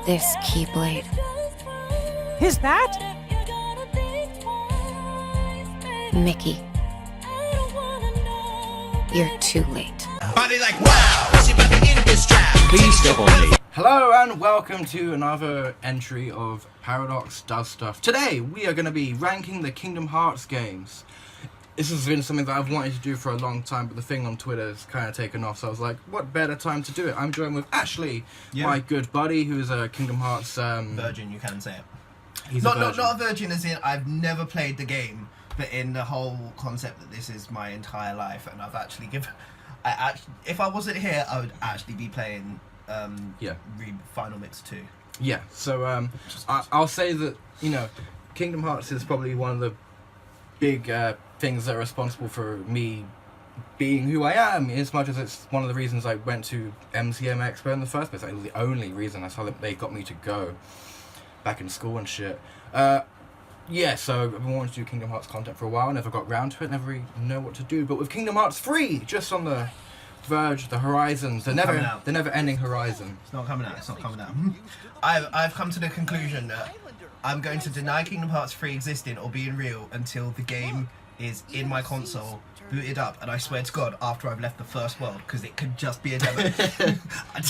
This Keyblade. Is that? Mickey. You're too late. Body like wow, she put me in this trap. Please step on me. Hello and welcome to another entry of Paradox Does Stuff. Today we are going to be ranking the Kingdom Hearts games. This has been something that I've wanted to do for a long time, but the thing on Twitter has kind of taken off, so I was like, what better time to do it? I'm joined with Ashley, my good buddy, who is a Kingdom Hearts... virgin, you can say it. He's Not a a virgin as in I've never played the game, but in the whole concept that this is my entire life, and I've actually given... if I wasn't here, I would actually be playing Final Mix 2. Yeah, so I'll say that, you know, Kingdom Hearts is probably one of the big things that are responsible for me being who I am, as much as it's one of the reasons I went to MCM Expo in the first place. Like, the only reason. That's how they got me to go back in school and shit. Yeah, so I've been wanting to do Kingdom Hearts content for a while, never got round to it, never really know what to do. But with Kingdom Hearts 3, just on the verge, the horizons, the never ending horizon. It's not coming out, it's not coming out. I've come to the conclusion that I'm going to deny Kingdom Hearts 3 existing or being real until the game is in my console, booted up, and I swear to God, after I've left the first world, because it could just be a demo.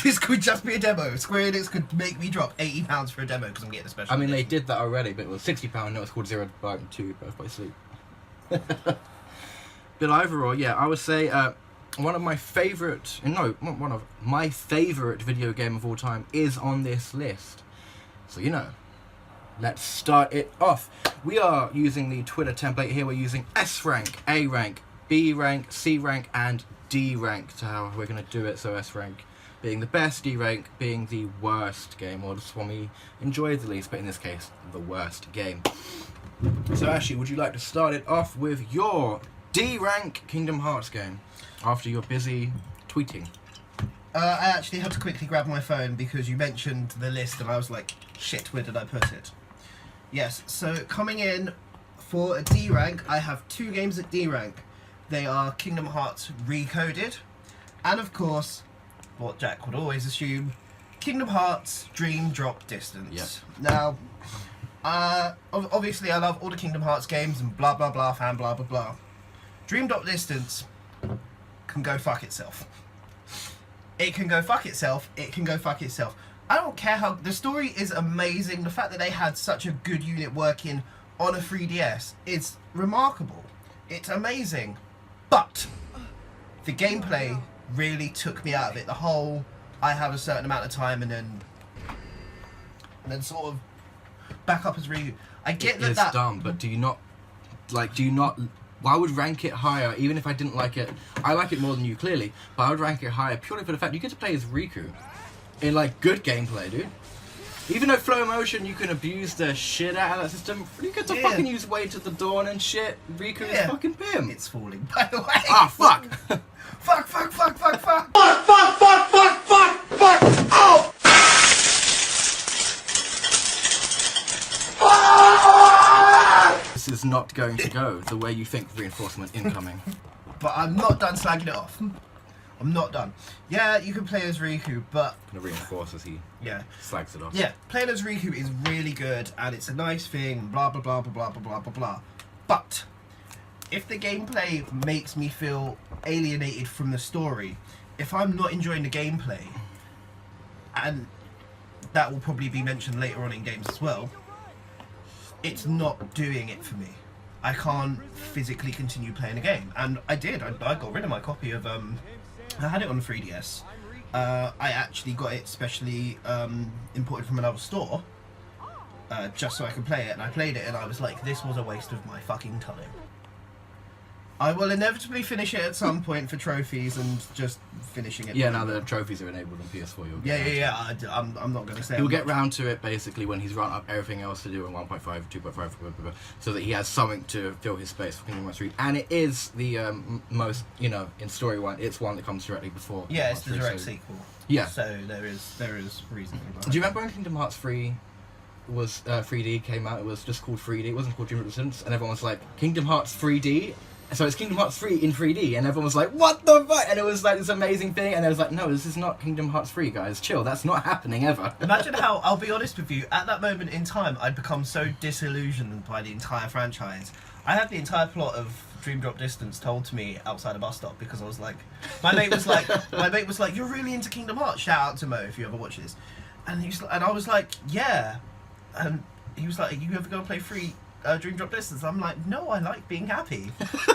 This could just be a demo. Square Enix could make me drop £80 for a demo because I'm getting a special edition. They did that already, but it was £60, now it's called Zero Bite 2, Birth by Sleep. But overall, yeah, I would say one of my favourite video game of all time is on this list. So, you know, let's start it off. We are using the Twitter template here. We're using S rank, A rank, B rank, C rank, and D rank to how we're going to do it. So S rank being the best, D rank being the worst game, or just one we enjoyed the least, but in this case, the worst game. So Ashley, would you like to start it off with your D rank Kingdom Hearts game after you're busy tweeting? I actually had to quickly grab my phone because you mentioned the list and I was like, shit, where did I put it? Yes, so coming in for a D rank, I have 2 games at D rank. They are Kingdom Hearts Recoded, and of course, what Jack would always assume, Kingdom Hearts Dream Drop Distance. Yep. Now, obviously I love all the Kingdom Hearts games and blah blah blah, fan blah blah blah. Dream Drop Distance can go fuck itself. It can go fuck itself, it can go fuck itself. I don't care how... The story is amazing. The fact that they had such a good unit working on a 3DS is remarkable. It's amazing. But the gameplay really took me out of it. The whole, I have a certain amount of time and then sort of back up as really... I get that... It's dumb, but do you not... I would rank it higher, even if I didn't like it. I like it more than you, clearly, but I would rank it higher purely for the fact you get to play as Riku in, like, good gameplay, dude. Even though flow motion, you can abuse the shit out of that system. You get to fucking use Way to the Dawn and shit. Riku is fucking pimp. It's falling, by the way. Ah, fuck! Fuck, fuck, fuck, fuck, fuck! Fuck, fuck, fuck, fuck, fuck, fuck! Oh! This is not going to go the way you think. Reinforcement incoming. But I'm not done slagging it off. I'm not done. Yeah, you can play as Riku, but... Gonna reinforce as he slags it off. Yeah, playing as Riku is really good, and it's a nice thing, blah, blah, blah, blah, blah, blah, blah, blah, blah. But, if the gameplay makes me feel alienated from the story, if I'm not enjoying the gameplay, and that will probably be mentioned later on in games as well, it's not doing it for me. I can't physically continue playing a game. And I did. I got rid of my copy of... I had it on the 3DS. I actually got it specially imported from another store, just so I could play it, and I played it and I was like, this was a waste of my fucking time. I will inevitably finish it at some point for trophies and just finishing it. Yeah, now the trophies are enabled on PS4. I'm not going to say... He'll get round to it basically when he's run up everything else to do in 1.5, 2.5, so that he has something to fill his space for Kingdom Hearts 3. And it is the most, you know, in story one, it's one that comes directly before. Yeah, it's the direct sequel. Yeah. So there is reason. Do you remember when Kingdom Hearts 3 was 3D came out? It was just called 3D. It wasn't called Dream Resistance, and everyone was like, Kingdom Hearts 3D. So it's Kingdom Hearts 3 in 3D, and everyone was like, what the fuck? And it was like this amazing thing, and it was like, no, this is not Kingdom Hearts 3, guys. Chill, that's not happening ever. Imagine how, I'll be honest with you, at that moment in time, I'd become so disillusioned by the entire franchise. I had the entire plot of Dream Drop Distance told to me outside a bus stop because I was like, my mate was like, you're really into Kingdom Hearts. Shout out to Mo if you ever watch this. And I was like, yeah. And he was like, you ever go and play Dream Drop Distance? I'm like, no, I like being happy.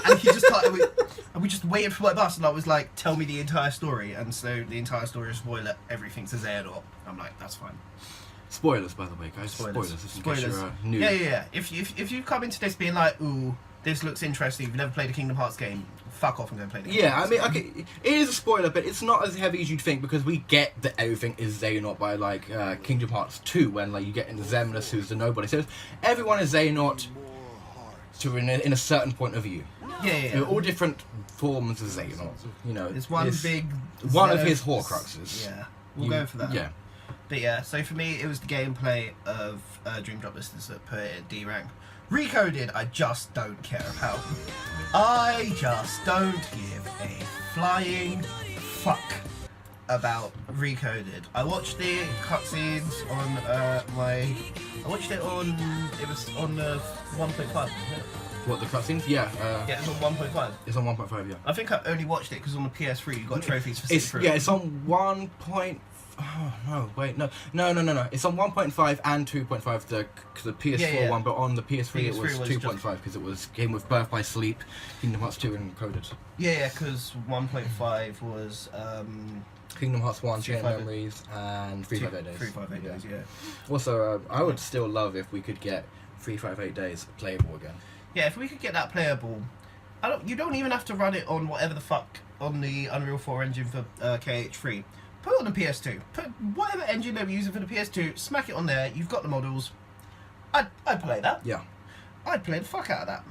And he just started, and we just waited for my bus, and I was like, tell me the entire story. And so the entire story is spoiler, everything to Xehanort. I'm like, that's fine. Spoilers, by the way, guys. Spoilers. Just in case you're new. Yeah. If you come into this being like, ooh, this looks interesting, you've never played a Kingdom Hearts game, fuck off and go and play the Kingdom Hearts game. Okay, it is a spoiler, but it's not as heavy as you'd think, because we get that everything is Xehanort by, like, Kingdom Hearts 2, when, like, you get into Xemnas, who's the nobody. So everyone is Xehanort in a certain point of view. Yeah. They're all different forms of Xehanort. You know, it's one big... One of his Horcruxes. Yeah, we'll go for that. Yeah. But yeah, so for me, it was the gameplay of Dream Drop Distance that put it at D rank. Recoded, I just don't care about. I just don't give a flying fuck about Recoded. I watched the cutscenes on I watched it on. It was on 1.5. What, the cutscenes? Yeah. Yeah, it's on 1.5. It's on 1.5. Yeah. I think I only watched it because on the PS3 you got trophies for sitting through. Yeah, it's on 1. Oh no! Wait, no! It's on 1.5 and 2.5. The PS4 one, but on the PS3 it was 2.5 because it was came with Birth by Sleep, Kingdom Hearts 2 encoded. Yeah, because 1.5 was Kingdom Hearts 1, Chain of Memories, and 358 Days. 358 Days, yeah. Also, I would still love if we could get 358 Days playable again. Yeah, if we could get that playable, you don't even have to run it on whatever the fuck on the Unreal 4 engine for KH3. Put it on the PS2. Put whatever engine they were using for the PS2, smack it on there, you've got the models. I'd play that. Yeah. I'd play the fuck out of that.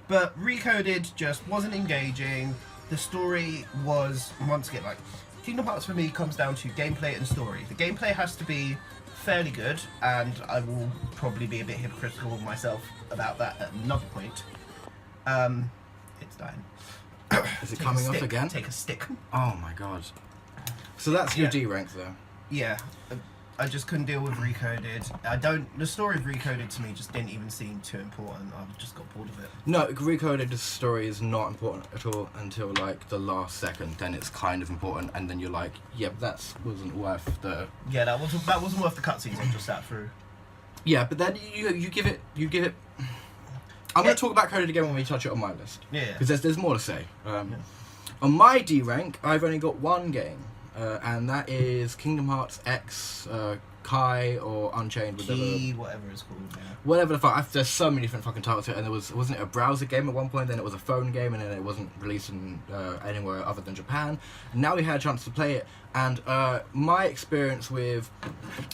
But Recoded just wasn't engaging. The story was, once again, like, Kingdom Hearts for me comes down to gameplay and story. The gameplay has to be fairly good, and I will probably be a bit hypocritical of myself about that at another point. It's dying. Is it coming off again? Take a stick. Oh my god. So that's your D rank though. Yeah, I just couldn't deal with Recoded. The story of Recoded to me just didn't even seem too important. I just got bored of it. No, Recoded, the story is not important at all until like the last second. Then it's kind of important, and then you're like, yeah, that wasn't worth the. Yeah, that wasn't worth the cutscenes I just sat through. Yeah, but then you give it. I'm going to talk about Coded again when we touch it on my list. Yeah. Because there's more to say. On my D rank, I've only got one game. And that is Kingdom Hearts X, Kai, or Unchained, whatever it's called. Yeah. Whatever the fuck. There's so many different fucking titles to it, and wasn't it a browser game at one point? Then it was a phone game, and then it wasn't released in anywhere other than Japan. And now we had a chance to play it, and my experience with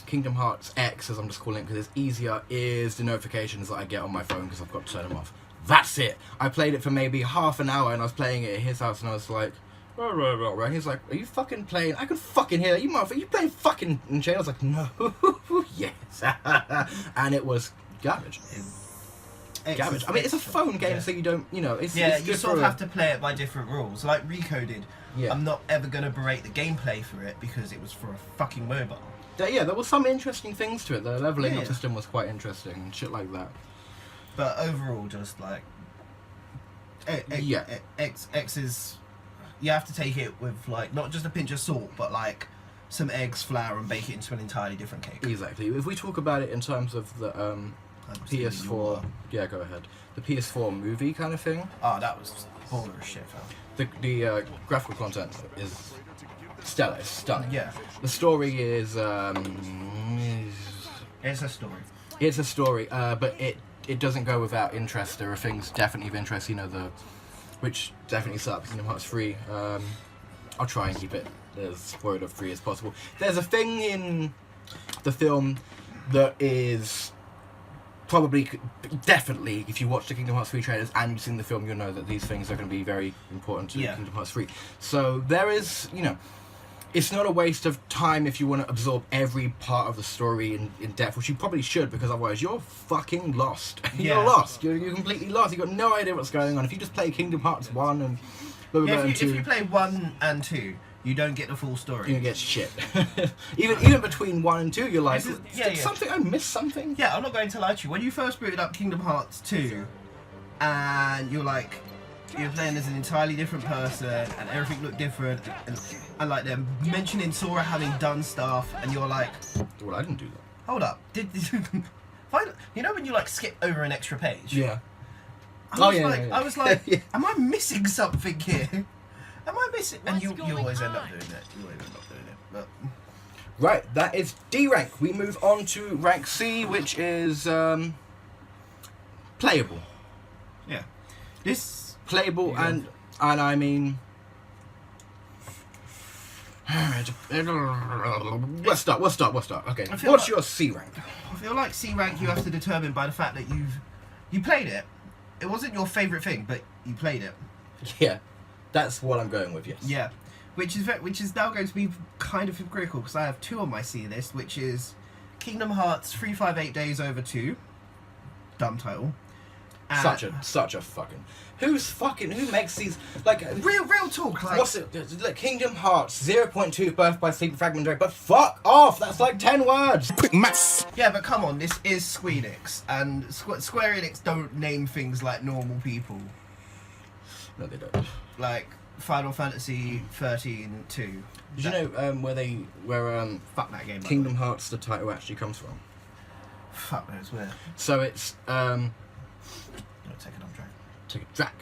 Kingdom Hearts X, as I'm just calling it because it's easier, is the notifications that I get on my phone because I've got to turn them off. That's it. I played it for maybe half an hour, and I was playing it at his house, and I was like. And he's like, are you fucking playing? I can fucking hear that. You motherfucker, you playing fucking Unchained? I was like, no. Yes. And it was garbage. Garbage. I mean, it's a phone game, so you don't, it's you good sort of have to play it by different rules. Like Recoded, yeah. I'm not ever going to berate the gameplay for it because it was for a fucking mobile. Yeah, there were some interesting things to it. The leveling up system was quite interesting and shit like that. But overall, just like... X is... You have to take it with, like, not just a pinch of salt, but, like, some eggs, flour, and bake it into an entirely different cake. Exactly. If we talk about it in terms of the PS4... Yeah, go ahead. The PS4 movie kind of thing. Oh, that was baller as shit, fam. The graphical content is stellar. It's stunning. Yeah. The story is... It's a story. It's a story, but it doesn't go without interest. There are things definitely of interest, which definitely sucks. Kingdom Hearts 3. I'll try and keep it as spoiler free as possible. There's a thing in the film that is probably, definitely, if you watch the Kingdom Hearts 3 trailers and you've seen the film, you'll know that these things are going to be very important to Kingdom Hearts 3. So there is, it's not a waste of time if you want to absorb every part of the story in depth, which you probably should, because otherwise you're fucking lost. Yeah. You're lost. You're completely lost. You've got no idea what's going on. If you just play Kingdom Hearts 1 and If you play 1 and 2, you don't get the full story. you get shit. even between 1 and 2, you're like, This is- did something, I missed something? Yeah, I'm not going to lie to you. When you first booted up Kingdom Hearts 2, and you're playing as an entirely different person, and everything looked different, and like they're mentioning Sora having done stuff, and you're like, Well, I didn't do that. hold up, did you know when you like skip over an extra page? Yeah. I was like, Yeah. am I missing something here? Am I missing? And you always end up doing it. You always end up doing it. But Right, that is D rank. We move on to rank C, which is playable. yeah, this. Playable, Yeah. and I mean, let's start. Okay, I feel what's like- your C rank? I feel like C rank you have to determine by the fact that you played it. It wasn't your favourite thing, but you played it. Yeah, that's what I'm going with. Yes. Yeah, which is now going to be kind of hypocritical because I have 2 on my C list, which is Kingdom Hearts 358 Days Over 2. Dumb title. And Such a fucking. Who makes these, like, real talk. Like, what's it? Look, Kingdom Hearts 0.2 Birth by Sleep Fragmentary, but fuck off! That's like 10 words. Quick maths. yeah, but come on, this is Square Enix, and Square Enix don't name things like normal people. No, they don't. Like Final Fantasy 13 2. Did you know where Fuck that game. by the Kingdom way. Hearts the title actually comes from? Fuck knows where. So it's Don't take it on track. take a track.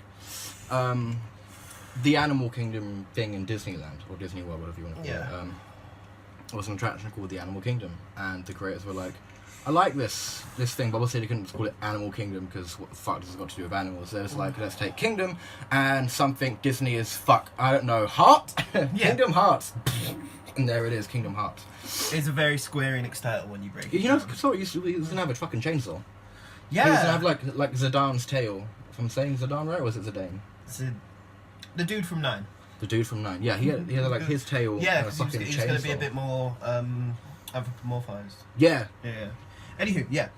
The Animal Kingdom thing in Disneyland, or Disney World, whatever you want to call Yeah. it, was an attraction called the Animal Kingdom, and the creators were like, I like this thing, but obviously they couldn't just call it Animal Kingdom because what the fuck does it got to do with animals? They're just like, let's take Kingdom and something Disney is I don't know, Heart? Kingdom Hearts. And there it is, Kingdom Hearts. It's a very Square Enix title when you break it. You know, down. sorry, he was gonna have a fucking chainsaw. Yeah. He was gonna have like Zidane's tail. If I'm saying Zidane right, or was it Zidane? The dude from 9. The dude from 9. Yeah, he had like his tail. Yeah, and a 'cause fucking he's going to be a chainsaw. bit more anthropomorphized. Yeah. Yeah. Anywho, yeah.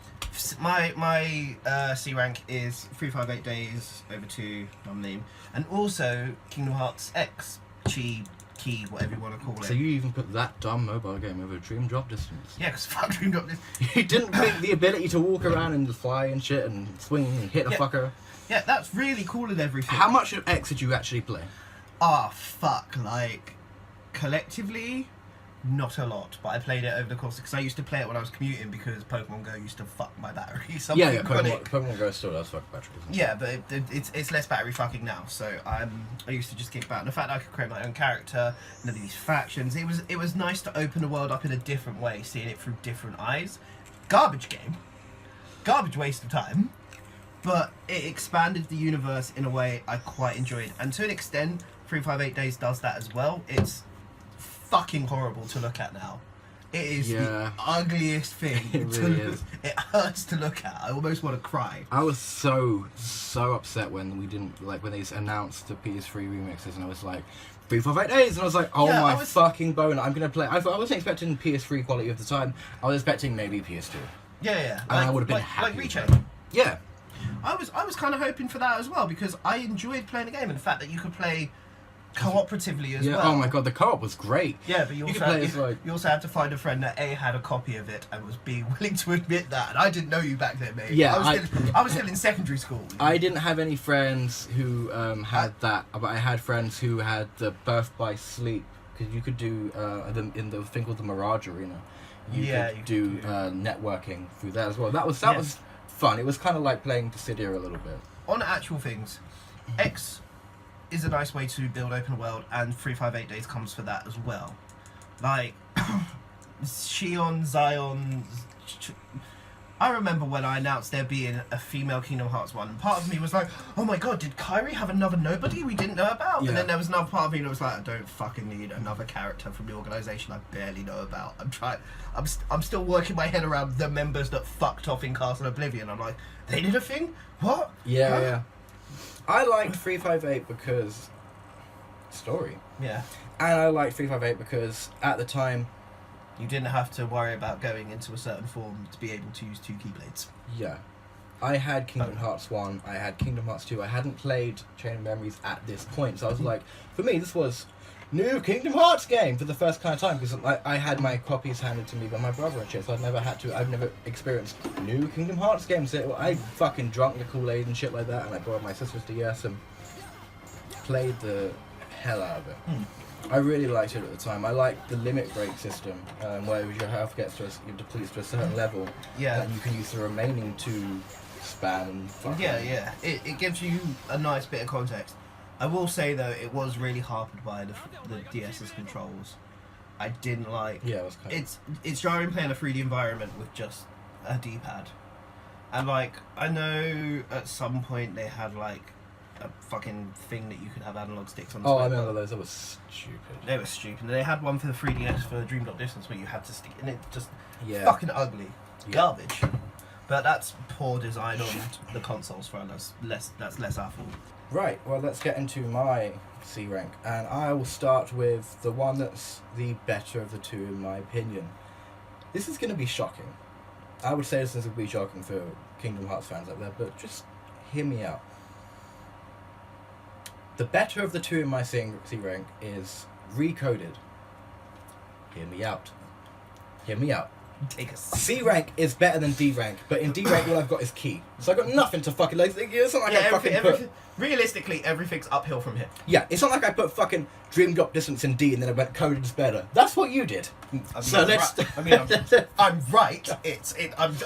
My C rank is 358 Days Over 2, dumb name, and also Kingdom Hearts X, Chi, Key, whatever you want to call it. So you even put that dumb mobile game over Dream Drop Distance. Yeah, because fuck Dream Drop this. You didn't think the ability to walk around and fly and shit and swing and hit a Yeah. fucker. Yeah, that's really cool and everything. How much of X did you actually play? Ah, fuck. Like, collectively, not a lot. But I played it over the course because I used to play it when I was commuting because Pokemon Go used to fuck my battery. Yeah, Chronic. Pokemon Go still does fuck batteries. Yeah, but it's less battery fucking now. So I used to just kick back. And the fact that I could create my own character, none of these factions, it was nice to open the world up in a different way, seeing it through different eyes. Garbage game, garbage waste of time, but it expanded the universe in a way I quite enjoyed. And to an extent, 358 Days does that as well. It's fucking horrible to look at now. It is the ugliest thing. It really is. It hurts to look at. I almost want to cry. I was so upset when we didn't when they announced the PS3 remixes, and I was like 358 Days, and I was like, oh Yeah, my fucking bone, I'm gonna play. I wasn't expecting PS3 quality at the time. I was expecting maybe PS2. Yeah. And I would have been happy Like with Rechain. that. Yeah. I was kind of hoping for that as well because I enjoyed playing the game and the fact that you could play cooperatively as Yeah. well. Oh my god, the co-op was great. Yeah, but you could also, play as, like- you also had to find a friend that A had a copy of it and was being willing to admit that. And I didn't know you back then, mate. Yeah, I was still in secondary school. I didn't have any friends who had that, but I had friends who had the Birth by Sleep, because you could do in the thing called the Mirage Arena. You could do networking through that as well. That was fun. It was kind of like playing Dissidia a little bit. On actual things, X is a nice way to build open world, and 358 Days comes for that as well. Like Shion, Zion. I remember when I announced there being a female Kingdom Hearts one, and part of me was like, oh my god, did Kairi have another nobody we didn't know about? Yeah. And then there was another part of me that was like, I don't fucking need another character from the organisation I barely know about. I'm still working my head around the members that fucked off in Castle Oblivion. I'm like, they did a thing? What? Yeah, Huh? yeah. I liked 358 because story. Yeah. And I liked 358 because at the time, You didn't have to worry about going into a certain form to be able to use 2 keyblades. yeah, I had Kingdom Hearts 1, I had Kingdom Hearts 2, I hadn't played Chain of Memories at this point, so I was like, for me, this was new Kingdom Hearts game for the first kind of time, because I had my copies handed to me by my brother and shit, so I've never experienced new Kingdom Hearts games. So I fucking drunk the Kool-Aid and shit like that, and I borrowed my sister's DS and played the hell out of it. I really liked it at the time. I liked the limit break system, where your health depletes to a certain level, Yeah. and you can use the remaining 2 spam and fucking... Yeah. It gives you a nice bit of context. I will say though, it was really harped by the DS's controls. I didn't like. Yeah, it was kind of... It's jarring playing a 3D environment with just a D-pad, and like I know at some point they had like a fucking thing that you could have analog sticks on. Oh, I remember those. That was stupid. They were stupid. They had one for the 3DS for Dream Drop Distance where you had to stick, and it just Yeah. fucking ugly, Yeah. garbage. But that's poor design on the consoles front. That's less our fault. Right, well, let's get into my C rank, and I will start with the one that's the better of the 2 in my opinion. This is going to be shocking. I would say this is going to be shocking for Kingdom Hearts fans out there, but just hear me out. The better of the 2 in my C rank is Recoded. Hear me out. Hear me out. Take a C rank is better than D rank, but in D rank all I've got is key. So I've got nothing to fucking like. It's not like I fucking put... Realistically, everything's uphill from here. Yeah, it's not like I put fucking Dream Drop Distance in D and then I went Coded is better. That's what you did. I mean, So let's... I'm right.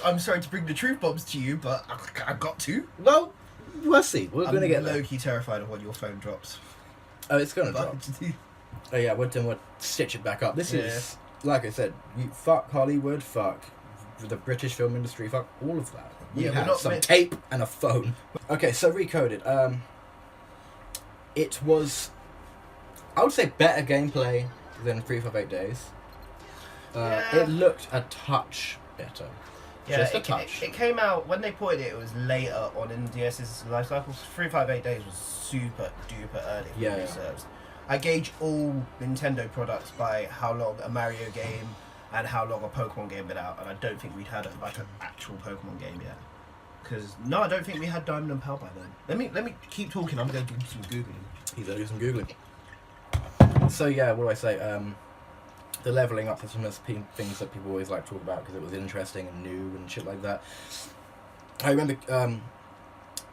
I'm sorry to bring the truth bombs to you, but I've got to. Well, we'll see. We're going to get there. I'm low-key terrified of when your phone drops. Oh, it's going to But drop. Oh yeah, we'll stitch it back up. This is, like I said, you fuck Hollywood, fuck the British film industry, fuck all of that. We Yeah, we're have not some meant- tape and a phone. Okay, so Recoded. It was, I would say, better gameplay than 358 Days. Yeah. It looked a touch better. Yeah, Just a it touch. came out when they ported it. It was later on in DS's life cycle. 358 Days was super duper early for Yeah, yeah. reserves. I gauge all Nintendo products by how long a Mario game and how long a Pokemon game been out, and I don't think we'd had an actual Pokemon game yet. Because no, I don't think we had Diamond and Pearl by then. Let me keep talking. I'm going to do some googling. He's going to do some Googling. So yeah, what do I say? The leveling up system is things that people always like to talk about because it was interesting and new and shit like that. I remember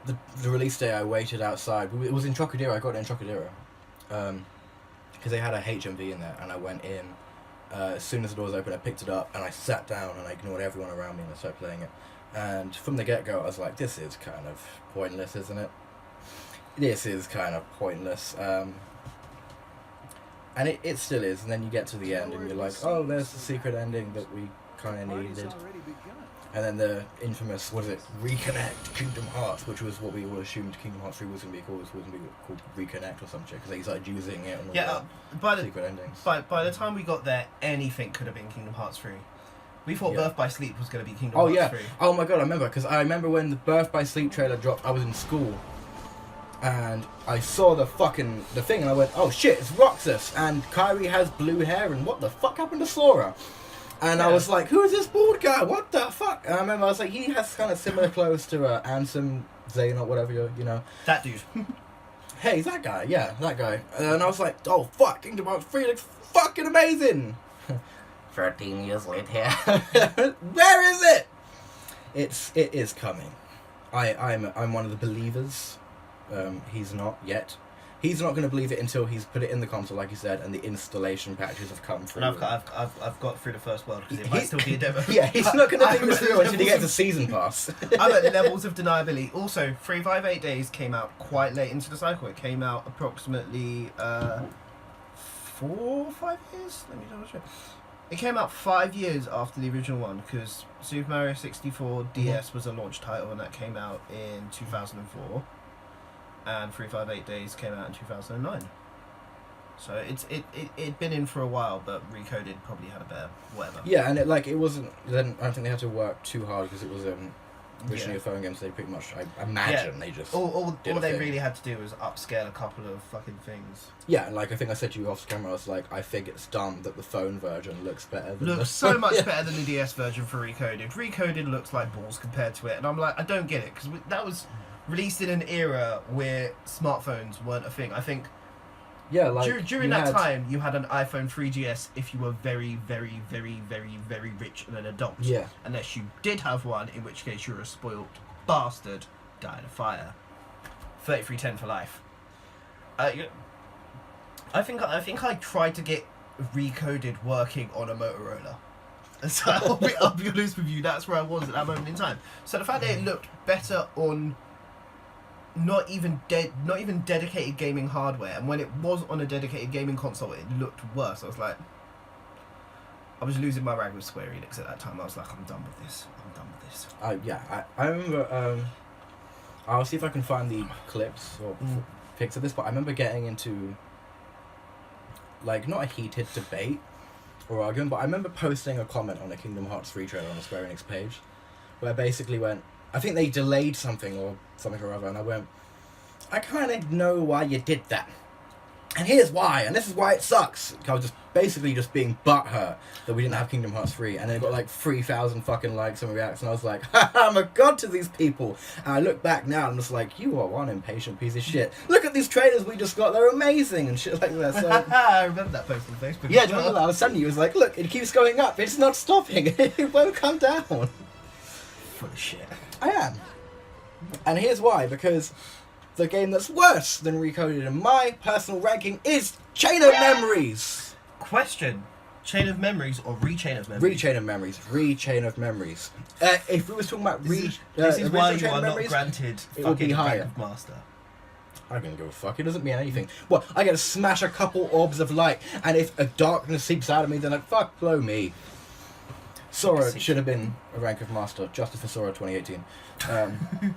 the release day I waited outside. It was in Trocadero. I got it in Trocadero. Because they had a HMV in there, and I went in. As soon as the doors opened, I picked it up and I sat down and I ignored everyone around me and I started playing it. And from the get-go, I was like, this is kind of pointless, isn't it? This is kind of pointless. And it still is. And then you get to the end and you're like, oh, there's the secret ending that we kind of needed. And then the infamous, what is it, Reconnect Kingdom Hearts, which was what we all assumed Kingdom Hearts 3 was going to be called. It was going to be called Reconnect or some shit, because they started using it on all Yeah, the by the secret endings. by the time we got there, anything could have been Kingdom Hearts 3. We thought Yeah. Birth by Sleep was going to be Kingdom Oh Hearts yeah. 3. Oh my god, I remember, because I remember when the Birth by Sleep trailer dropped, I was in school. And I saw the thing and I went, oh shit, it's Roxas and Kyrie has blue hair and what the fuck happened to Sora? And I Yeah. was like, who is this bald guy? What the fuck? And I remember I was like, he has kind of similar clothes to Ansem, Zane or whatever, you know. That dude. Hey, that guy, yeah, that guy. And I was like, oh fuck, Kingdom Hearts 3 looks fucking amazing. 13 years later. Where is it? It is coming. I'm one of the believers. He's not yet. He's not going to believe it until he's put it in the console, like you said, and the installation patches have come through. And I've got through the first world because it might still be a demo. Yeah, he's not going to I'm think this at through until he levels gets a season pass. I'm at levels of deniability. Also, 358 Days came out quite late into the cycle. It came out approximately 4 or 5 years. Let me double check. It came out 5 years after the original one because Super Mario 64 DS was a launch title and that came out in 2004. And 358 Days came out in 2009. So it'd been in for a while, but Recoded probably had a better whatever. Yeah, and it wasn't. Then I don't think they had to work too hard because it was Originally, Yeah. a phone games, they pretty much, I imagine, they just All did a they thing. really had to do was upscale a couple of fucking things. Yeah, like I think I said to you off camera, I was like, I think it's dumb that the phone version looks better than Looks the so much Yeah. better than the DS version for Recoded. Recoded looks like balls compared to it, and I'm like, I don't get it, because that was released in an era where smartphones weren't a thing. I think Yeah, like during you that had- time, you had an iPhone 3GS if you were very, very, very, very, very rich and an adult. Yeah. Unless you did have one, in which case you're a spoiled bastard, died of fire. 3310 for life. I think I tried to get Recoded working on a Motorola. And so I'll be honest with you, that's where I was at that moment in time. So the fact that it looked better on not even dedicated gaming hardware, and when it was on a dedicated gaming console, it looked worse. I was like, I was losing my rag with Square Enix at that time. I was like, I'm done with this. I remember. I'll see if I can find the clips or pics of this, but I remember getting into like not a heated debate or argument, but I remember posting a comment on a Kingdom Hearts 3 trailer on the Square Enix page, where I basically went, I think they delayed something or other, and I went, I kind of know why you did that. And here's why, and this is why it sucks. I was just basically just being butthurt that we didn't have Kingdom Hearts 3, and then it got like 3,000 fucking likes and reacts, and I was like, haha, I'm a god to these people. And I look back now and I'm just like, you are one impatient piece of shit. Look at these trailers we just got, they're amazing, and shit like that. So I remember that post on Facebook. yeah, do you remember that? I was telling you, it was like, look, it keeps going up, it's not stopping, it won't come down. Full of shit. I am. And here's why, because the game that's worse than Recoded in my personal ranking is Chain of Memories. Question: Chain of Memories or Rechain of Memories? Rechain of Memories. Rechain of Memories. If we was talking about This is why you Chain are of not Memories, granted it would be fucking higher. rank of master. I don't give a fuck. It doesn't mean anything. What? I get to smash a couple orbs of light, and if a darkness seeps out of me, then like fuck blow me. Sora should have been a rank of master. Justice for Sora 2018.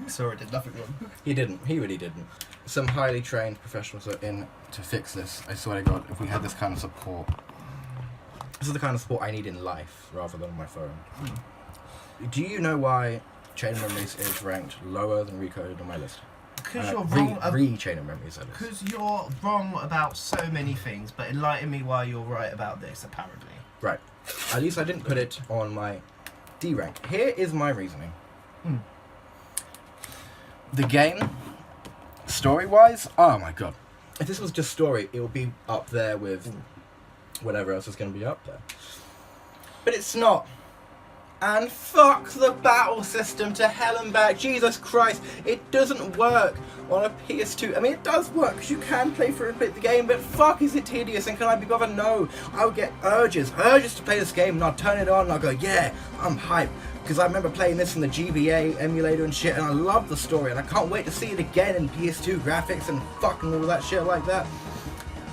Sora did nothing wrong. He didn't. He really didn't. Some highly trained professionals are in to fix this. I swear to God, if we had this kind of support. This is the kind of support I need in life, rather than on my phone. Do you know why Chain of Memories is ranked lower than Recoded on my list? Because you're wrong. Chain of Memories, that is. Because you're wrong about so many things, but enlighten me why you're right about this. Apparently. Right. At least I didn't put it on my D rank. Here is my reasoning. The game, story-wise, oh my god. If this was just story, it would be up there with whatever else is going to be up there. But it's not. And fuck the battle system to hell and back. Jesus Christ, it doesn't work on a PS2. I mean, it does work because you can play through and play the game, but fuck, is it tedious and can I be bothered? No. I would get urges to play this game, and I'd turn it on and I'd go, yeah, I'm hyped. Because I remember playing this in the GBA emulator and shit, and I love the story, and I can't wait to see it again in PS2 graphics and fucking all that shit like that.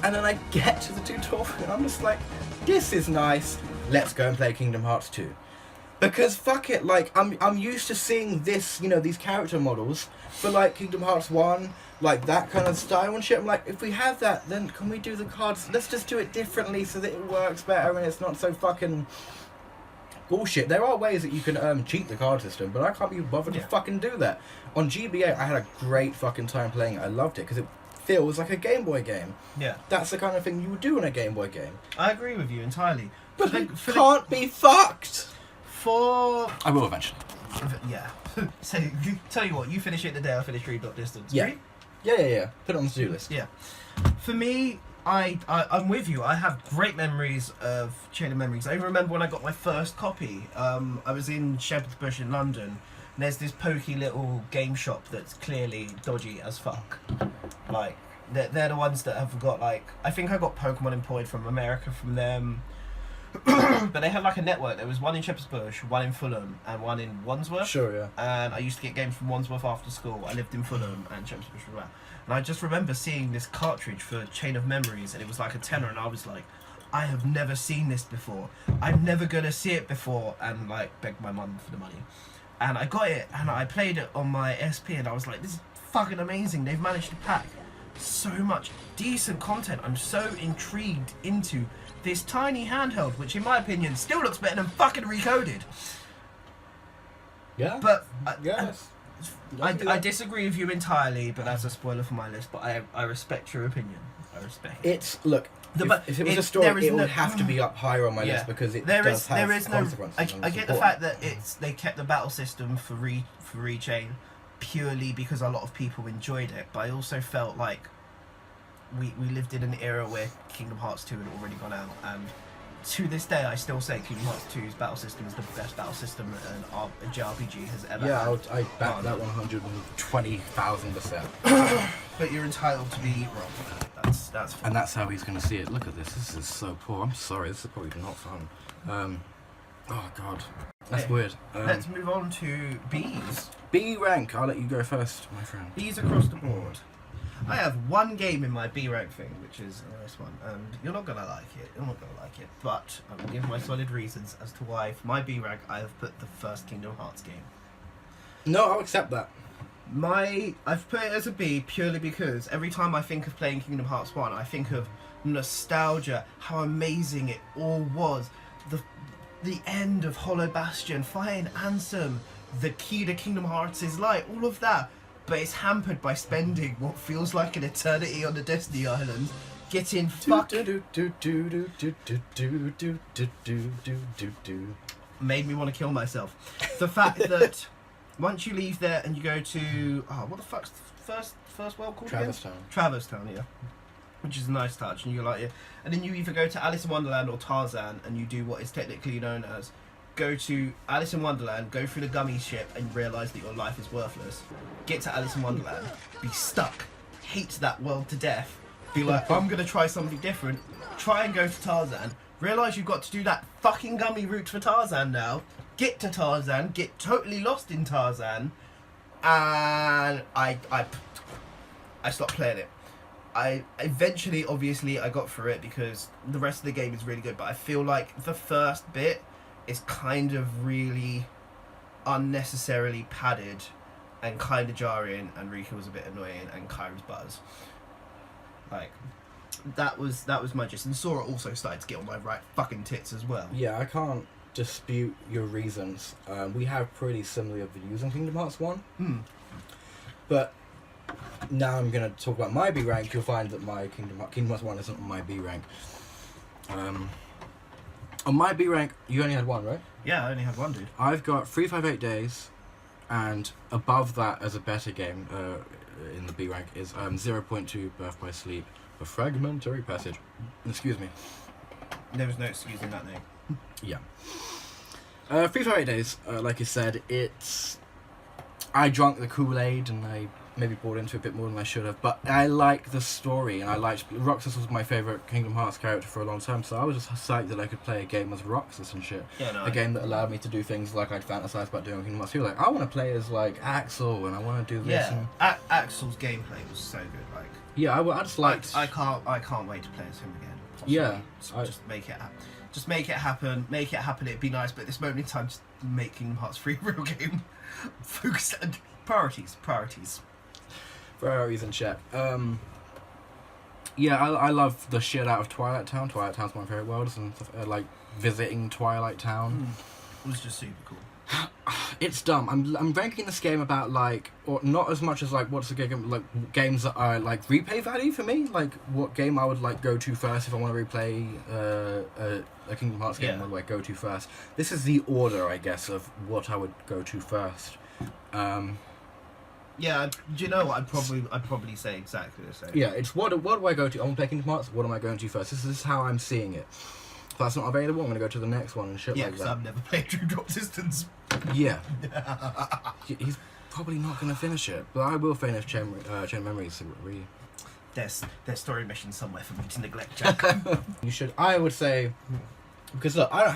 And then I get to the tutorial, and I'm just like, this is nice. Let's go and play Kingdom Hearts 2. Because fuck it, like I'm used to seeing this, you know, these character models for like Kingdom Hearts 1, like that kind of style and shit. I'm like, if we have that, then can we do the cards? Let's just do it differently so that it works better and it's not so fucking bullshit. There are ways that you can cheat the card system, but I can't be bothered to fucking do that. On GBA, I had a great fucking time playing it. I loved it because it feels like a Game Boy game. Yeah. That's the kind of thing you would do in a Game Boy game. I agree with you entirely. But it can't be fucked! I will eventually. Yeah. So, tell you what, you finish it the day I finish Green Dot Distance. Yeah. Agree? Yeah. Put it on the to-do list. Yeah. For me, I'm with you. I have great memories of Chain of Memories. I even remember when I got my first copy. I was in Shepherd's Bush in London, and there's this pokey little game shop that's clearly dodgy as fuck. Like, they're the ones that have got, like, I think I got Pokemon imported from America from them. But they had like a network. There was one in Shepherd's Bush, one in Fulham, and one in Wandsworth. Sure, yeah. And I used to get games from Wandsworth after school. I lived in Fulham and Shepherd's Bush as well. And I just remember seeing this cartridge for Chain of Memories, and it was like a tenner, and I was like, I have never seen this before. I'm never gonna see it before, and like begged my mum for the money. And I got it, and I played it on my SP, and I was like, this is fucking amazing. They've managed to pack so much decent content. I'm so intrigued into this tiny handheld, which in my opinion still looks better than fucking Recoded. Yeah. But yes. I disagree with you entirely, but that's a spoiler for my list. But I respect your opinion. I respect it. It's look. If it was a there story, is it would have to be up higher on my Yeah. list because it there does is have there is no. consequences. and I it's get the important. fact that they kept the battle system for Rechain purely because a lot of people enjoyed it, but I also felt like we lived in an era where Kingdom Hearts 2 had already gone out, and to this day I still say Kingdom Hearts 2's battle system is the best battle system a JRPG has ever Yeah, had. I back that 120,000%. But you're entitled to be wrong. That's fine. And that's how he's going to see it. Look at this. This is so poor. I'm sorry. This is probably not fun. Oh, God. That's weird. Let's move on to B's. B rank. I'll let you go first, my friend. B's across the board. I have one game in my B rank thing, which is a nice one, and you're not going to like it. But I will give my solid reasons as to why, for my B rank, I have put the first Kingdom Hearts game. No, I'll accept that. I've put it as a B purely because every time I think of playing Kingdom Hearts 1, I think of nostalgia, how amazing it all was. The end of Hollow Bastion, fighting Ansem, the key to Kingdom Hearts is light, all of that. But it's hampered by spending what feels like an eternity on the Destiny Island, getting fucked. Made me want to kill myself. The fact that once you leave there and you go to what the fuck's the first world called again? Traverse Town, yeah. Which is a nice touch, and you're like, yeah. And then you either go to Alice in Wonderland or Tarzan, and you do what is technically known as go to Alice in Wonderland, go through the gummy ship, and realise that your life is worthless. Get to Alice in Wonderland, be stuck, hate that world to death, be like, I'm gonna try something different, try and go to Tarzan, realise you've got to do that fucking gummy route for Tarzan now, get to Tarzan, get totally lost in Tarzan, and I stopped playing it. I eventually, obviously, I got through it because the rest of the game is really good, but I feel like the first bit is kind of really unnecessarily padded and kind of jarring, and Rika was a bit annoying, and Kairu's buzz. Like, that was my gist. And Sora also started to get on my right fucking tits as well. Yeah, I can't dispute your reasons. We have pretty similar views on Kingdom Hearts 1. But now I'm going to talk about my B rank. You'll find that my Kingdom Hearts 1 isn't on my B rank. On my B rank, you only had one, right? Yeah, I only had one, dude. I've got 358 Days, and above that as a better game in the B rank is 0.2 Birth by Sleep, a fragmentary passage. Excuse me. There was no excusing that name. Yeah. 358 Days, like you said, I drank the Kool-Aid and I maybe bought into it a bit more than I should have, but I like the story, and I liked Roxas was my favourite Kingdom Hearts character for a long time, so I was just psyched that I could play a game as Roxas and shit. Yeah, no, a game that allowed me to do things like I'd fantasized about doing in Kingdom Hearts 2, like I want to play as like Axel and I want to do this. Yeah, And Axel's gameplay was so good. Like, yeah, I just liked. I can't wait to play as him again. Possibly. Yeah, just make it happen. Just make it happen. Make it happen. It'd be nice, but at this moment in time, just make Kingdom Hearts 3 a real game. Focus and priorities. Priorities and shit. Yeah, I love the shit out of Twilight Town. Twilight Town's my favourite world, and like visiting Twilight Town. It was just super cool. It's dumb. I'm ranking this game about like, or not as much as like what's the game, like games that are like replay value for me. Like what game I would like go to first if I want to replay a Kingdom Hearts game. Yeah. What do I go to first? This is the order, I guess, of what I would go to first. Yeah, do you know what? I'd probably say exactly the same. Yeah, it's what do I go to? I want to play Kingdom Hearts. What am I going to first? This is how I'm seeing it. If that's not available, I'm going to go to the next one and shit Yeah, like because that. I've never played Dream Drop Distance. Yeah. He's probably not going to finish it, but I will finish Chain Memories. There's story missions somewhere for me to neglect, Jack. You should. I would say, because look, I don't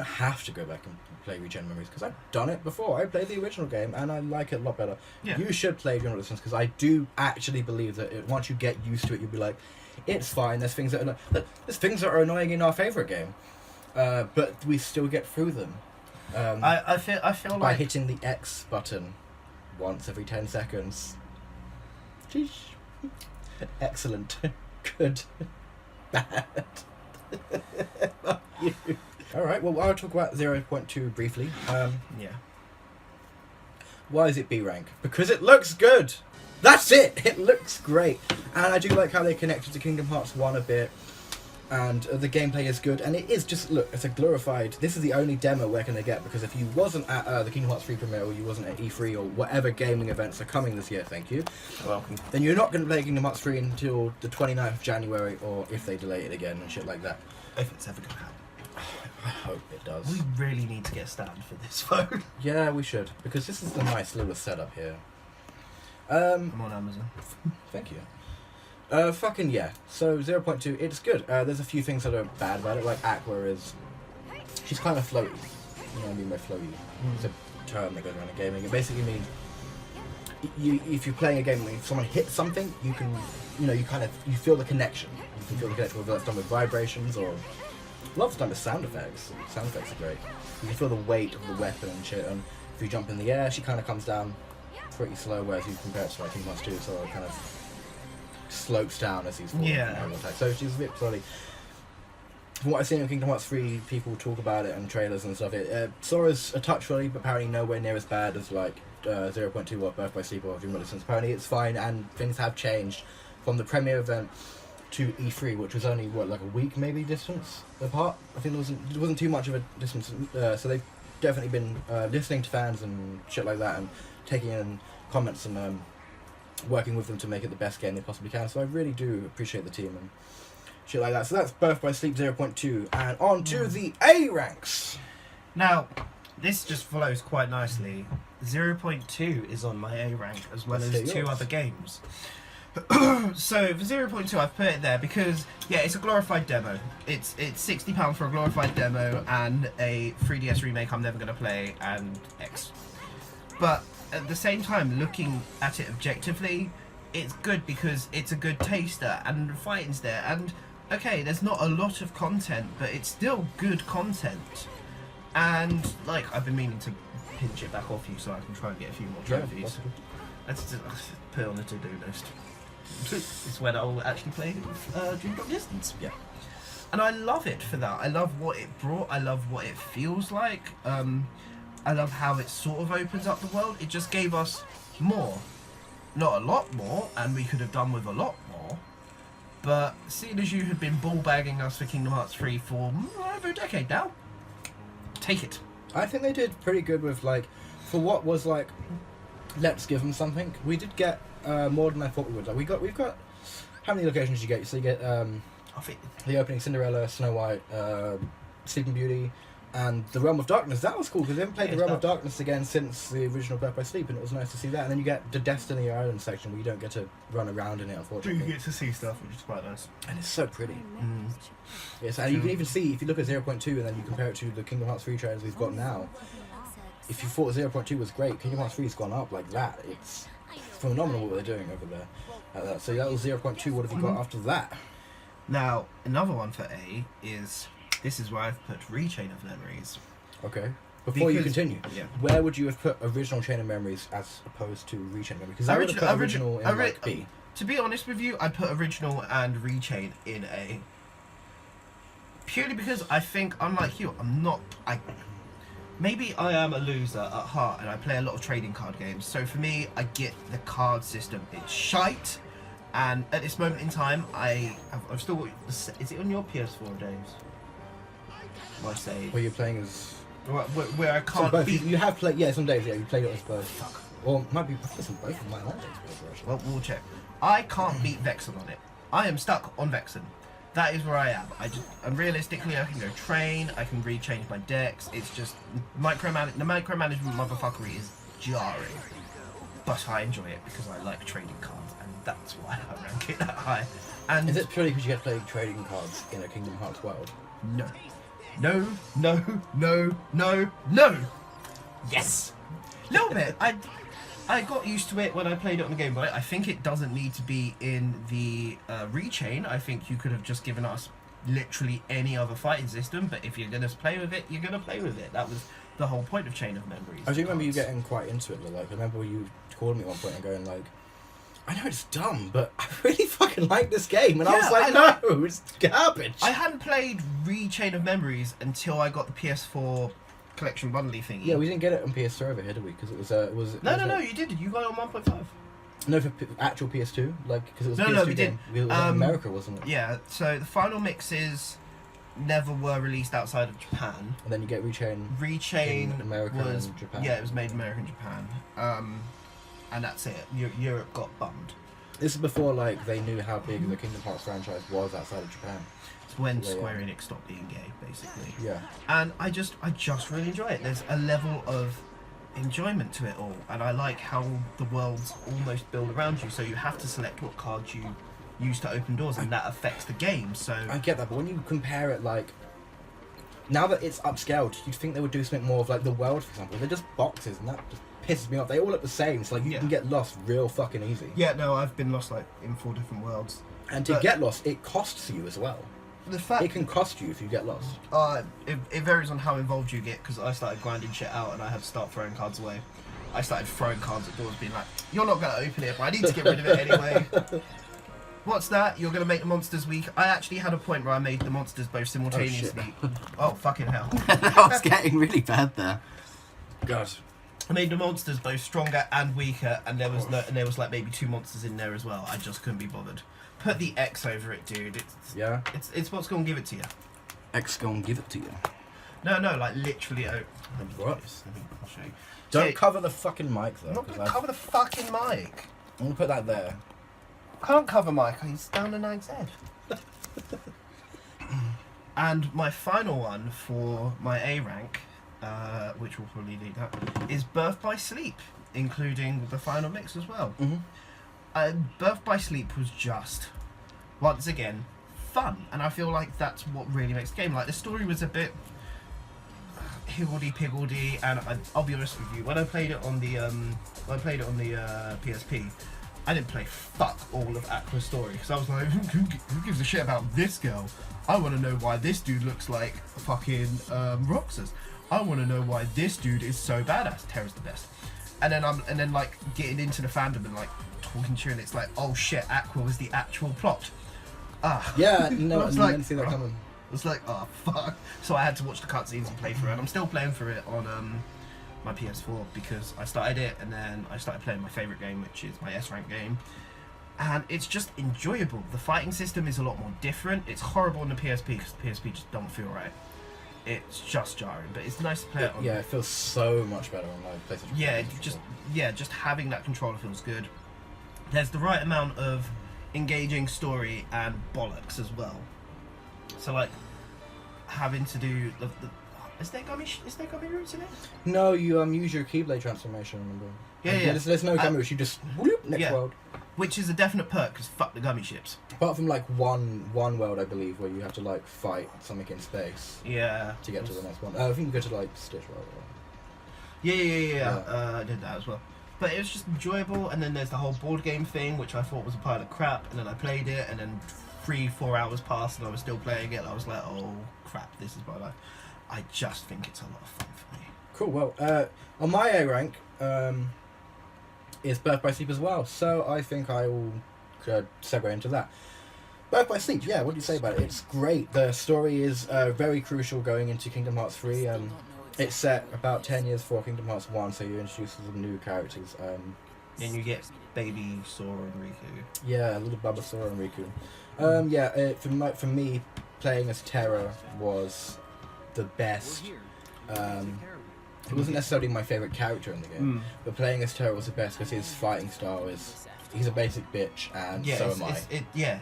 have to go back and play Regen Memories because I've done it before. I played the original game and I like it a lot better. Yeah. You should play Dream Drop Distance because I do actually believe that once you get used to it, you'll be like, it's fine. There's things that are annoying in our favorite game, but we still get through them. I feel by like hitting the X button once every 10 seconds. Sheesh. Excellent. Good. Bad. Fuck you. Alright, well, I'll talk about 0.2 briefly. yeah. Why is it B rank? Because it looks good. That's it. It looks great, and I do like how they connected to Kingdom Hearts 1 a bit. And the gameplay is good, and it is just, look, it's a glorified, this is the only demo we're going to get, because if you wasn't at the Kingdom Hearts 3 premiere, or you wasn't at E3, or whatever gaming events are coming this year, thank you, Welcome. then you're not going to play Kingdom Hearts 3 until the 29th of January, or if they delay it again, and shit like that. If it's ever gonna happen. I hope it does. We really need to get a stand for this phone. Yeah, we should, because this is the nice little setup here. I'm on Amazon. Thank you. Fucking yeah. So 0.2, it's good. There's a few things that are bad about it, like Aqua is, she's kind of floaty. You know what I mean by floaty? It's a term that goes around in gaming. It basically means if you're playing a game, if someone hits something, you can, you feel the connection. You can feel the connection, whether that's done with vibrations or a lot of the time with sound effects. Sound effects are great. You can feel the weight of the weapon and shit. And if you jump in the air, she kind of comes down pretty slow, whereas you compare it to like Kingdom Hearts 2, so it kind of slopes down as he's falling. Yeah. So she's a bit slowly. From what I've seen in Kingdom Hearts 3, people talk about it and trailers and stuff. Sora's a touch funny, but apparently nowhere near as bad as like 0.2 or Birth by Sleep or Dream Adolescence. Apparently it's fine, and things have changed from the premiere event to E3, which was only like a week maybe distance apart. I think it wasn't too much of a distance. So they've definitely been listening to fans and shit like that, and taking in comments and working with them to make it the best game they possibly can. So I really do appreciate the team and shit like that. So that's Birth by Sleep 0.2, and on to the A ranks. Now, this just follows quite nicely. 0.2 is on my A rank as well Let's as hear two yours. other games. So for 0.2 I've put it there because it's a glorified demo. It's £60 for a glorified demo and a 3DS remake I'm never going to play and X. But at the same time, looking at it objectively, it's good because it's a good taster and the fighting's there, and okay, there's not a lot of content, but it's still good content. And like, I've been meaning to pinch it back off you so I can try and get a few more trophies. possible. Let's just put it on the to-do list. It's when I'll actually play Dream Drop Distance. Yeah. And I love it for that. I love what it brought. I love what it feels like. I love how it sort of opens up the world. It just gave us more. Not a lot more, and we could have done with a lot more. But seeing as you had been ball bagging us for Kingdom Hearts 3 for over a decade now, take it. I think they did pretty good with, like, for what was like, let's give them something. We did get more than I thought we would. Like, we've got how many locations did you get? So you get I think the opening Cinderella, Snow White, Sleeping Beauty, and the Realm of Darkness. That was cool because we haven't played the Realm of Darkness again since the original Birth by Sleep, and it was nice to see that. And then you get the Destiny Island section where you don't get to run around in it, you unfortunately. get to see stuff, which is quite nice. And it's so pretty. Yes, and you can even see, if you look at 0.2 and then you compare it to the Kingdom Hearts 3 trailers we've got now, if you thought 0.2 was great, Kingdom Hearts 3 has gone up like that. It's phenomenal what they're doing over there. So that was 0.2. What have you got after that? Now, another one for A is, this is where I've put Rechain of Memories. Okay. Before you Because- continue, yeah. where would you have put original Chain of Memories as opposed to Rechain of Memories? Because I would have put original in like B. To be honest with you, I'd put original and Rechain in A. Purely because I think, unlike you, maybe I am a loser at heart and I play a lot of trading card games. So for me, I get the card system. It's shite. And at this moment in time, I've still got... Is it on your PS4, James? My save. Where you're playing as... Where I So can't both. beat... You have played... Yeah, some days, yeah, you played it as both. Fuck. Or it might be... Listen, both of mine are actually. Well, we'll check. I can't beat Vexen on it. I am stuck on Vexen. That is where I am. And realistically, I can go train. I can rechange my decks. It's just the micromanagement motherfuckery is jarring, but I enjoy it because I like trading cards, and that's why I rank it that high. And Is it purely because you get to play trading cards in a Kingdom Hearts world? no, no, no, no, no, no. Yes, a little bit. I got used to it when I played it on the Game Boy. I think it doesn't need to be in the Rechain. I think you could have just given us literally any other fighting system, but if you're going to play with it, you're going to play with it. That was the whole point of Chain of Memories. I do remember you getting quite into it, like, I remember you calling me at one point and going like, I know it's dumb, but I really fucking like this game. And I was like, no, it's garbage. I hadn't played Rechain of Memories until I got the PS4 collection bundly thingy. Yeah, we didn't get it on PS2 over here, did we? Because it was. No, you did. You got it on 1.5. No, for actual PS2, like because it was No, PS2 no, we game. It was in America, wasn't it? Yeah. So the final mixes never were released outside of Japan. And then you get Rechain. Rechain in America was and Japan. Yeah, it was made in America and Japan. And that's it. Europe got bummed. This is before like they knew how big the Kingdom Hearts franchise was outside of Japan. It's when Yeah, Square Enix stopped being gay, basically. Yeah. And I just really enjoy it. There's a level of enjoyment to it all, and I like how the worlds almost build around you, so you have to select what cards you use to open doors, and that affects the game. So I get that, but when you compare it, like now that it's upscaled, you'd think they would do something more of like the world, for example. They're just boxes, and that just pisses me off. They all look the same, so like you can get lost real fucking easy. Yeah, no, I've been lost like in 4 different worlds. And to get lost, it costs you as well. The fact It can cost you if you get lost. it varies on how involved you get, because I started grinding shit out and I had to start throwing cards away. I started throwing cards at doors, being like, "You're not gonna open it, but I need to get rid of it anyway." What's that? You're gonna make the monsters weak? I actually had a point where I made the monsters both simultaneously. Oh fucking hell! That was getting really bad there. God. I made the monsters both stronger and weaker, and there was like maybe 2 monsters in there as well. I just couldn't be bothered. Put the X over it, dude. It's what's gonna give it to you. X gonna give it to you. No, like literally. What? I'll show you. Don't Yeah, cover the fucking mic though. I'm not 'cause gonna cover the fucking mic. I'm gonna put that there. Can't cover Mike. He's down the 9's head. And my final one for my A rank, which will probably lead that, is Birth by Sleep, including the final mix as well. Birth by Sleep was just, once again, fun, and I feel like that's what really makes the game. Like, the story was a bit higgledy-piggledy, and I'll be honest with you, when I played it on the PSP, I didn't play fuck all of Aqua's story, because I was like, who gives a shit about this girl? I want to know why this dude looks like fucking Roxas. I want to know why this dude is so badass. Terra's the best. And then like getting into the fandom and like talking to you, and it's like, oh shit, Aqua was the actual plot. Yeah, no, I It's didn't like- see that coming. It's like, oh fuck. So I had to watch the cutscenes and play through it, and I'm still playing through it on my PS4, because I started it and then I started playing my favourite game, which is my S rank game, and it's just enjoyable. The fighting system is a lot more different. It's horrible on the PSP because the PSP just don't feel right. It's just jarring, but it's nice to play it on. Yeah, it feels so much better on like PlayStation. Just having that controller feels good. There's the right amount of engaging story and bollocks as well. So like having to do the is there gummy roots in it? No, you use your Keyblade transformation. Remember? Yeah. There's no gummy roots. You just whoop, next world. Which is a definite perk, because fuck the gummy ships. Apart from like one world, I believe, where you have to like fight something in space. Yeah. To get to the next one. I think you go to like Stitch World. Yeah. I did that as well. But it was just enjoyable, and then there's the whole board game thing, which I thought was a pile of crap, and then I played it, and then 3-4 hours passed, and I was still playing it, and I was like, oh crap, this is my life. I just think it's a lot of fun for me. Cool. Well, on my A rank is Birth by Sleep as well, so I think I will segue into that. Birth by Sleep, yeah, what do you say about it? It's great. The story is very crucial going into Kingdom Hearts 3. It's set about 10 years before Kingdom Hearts 1, so you introduce some new characters. And you get baby Sora and Riku. Yeah, little Baba Sora and Riku. For me, playing as Terra was the best. It wasn't necessarily my favourite character in the game, but playing as Terra was the best because his fighting style is... He's a basic bitch, and so am I.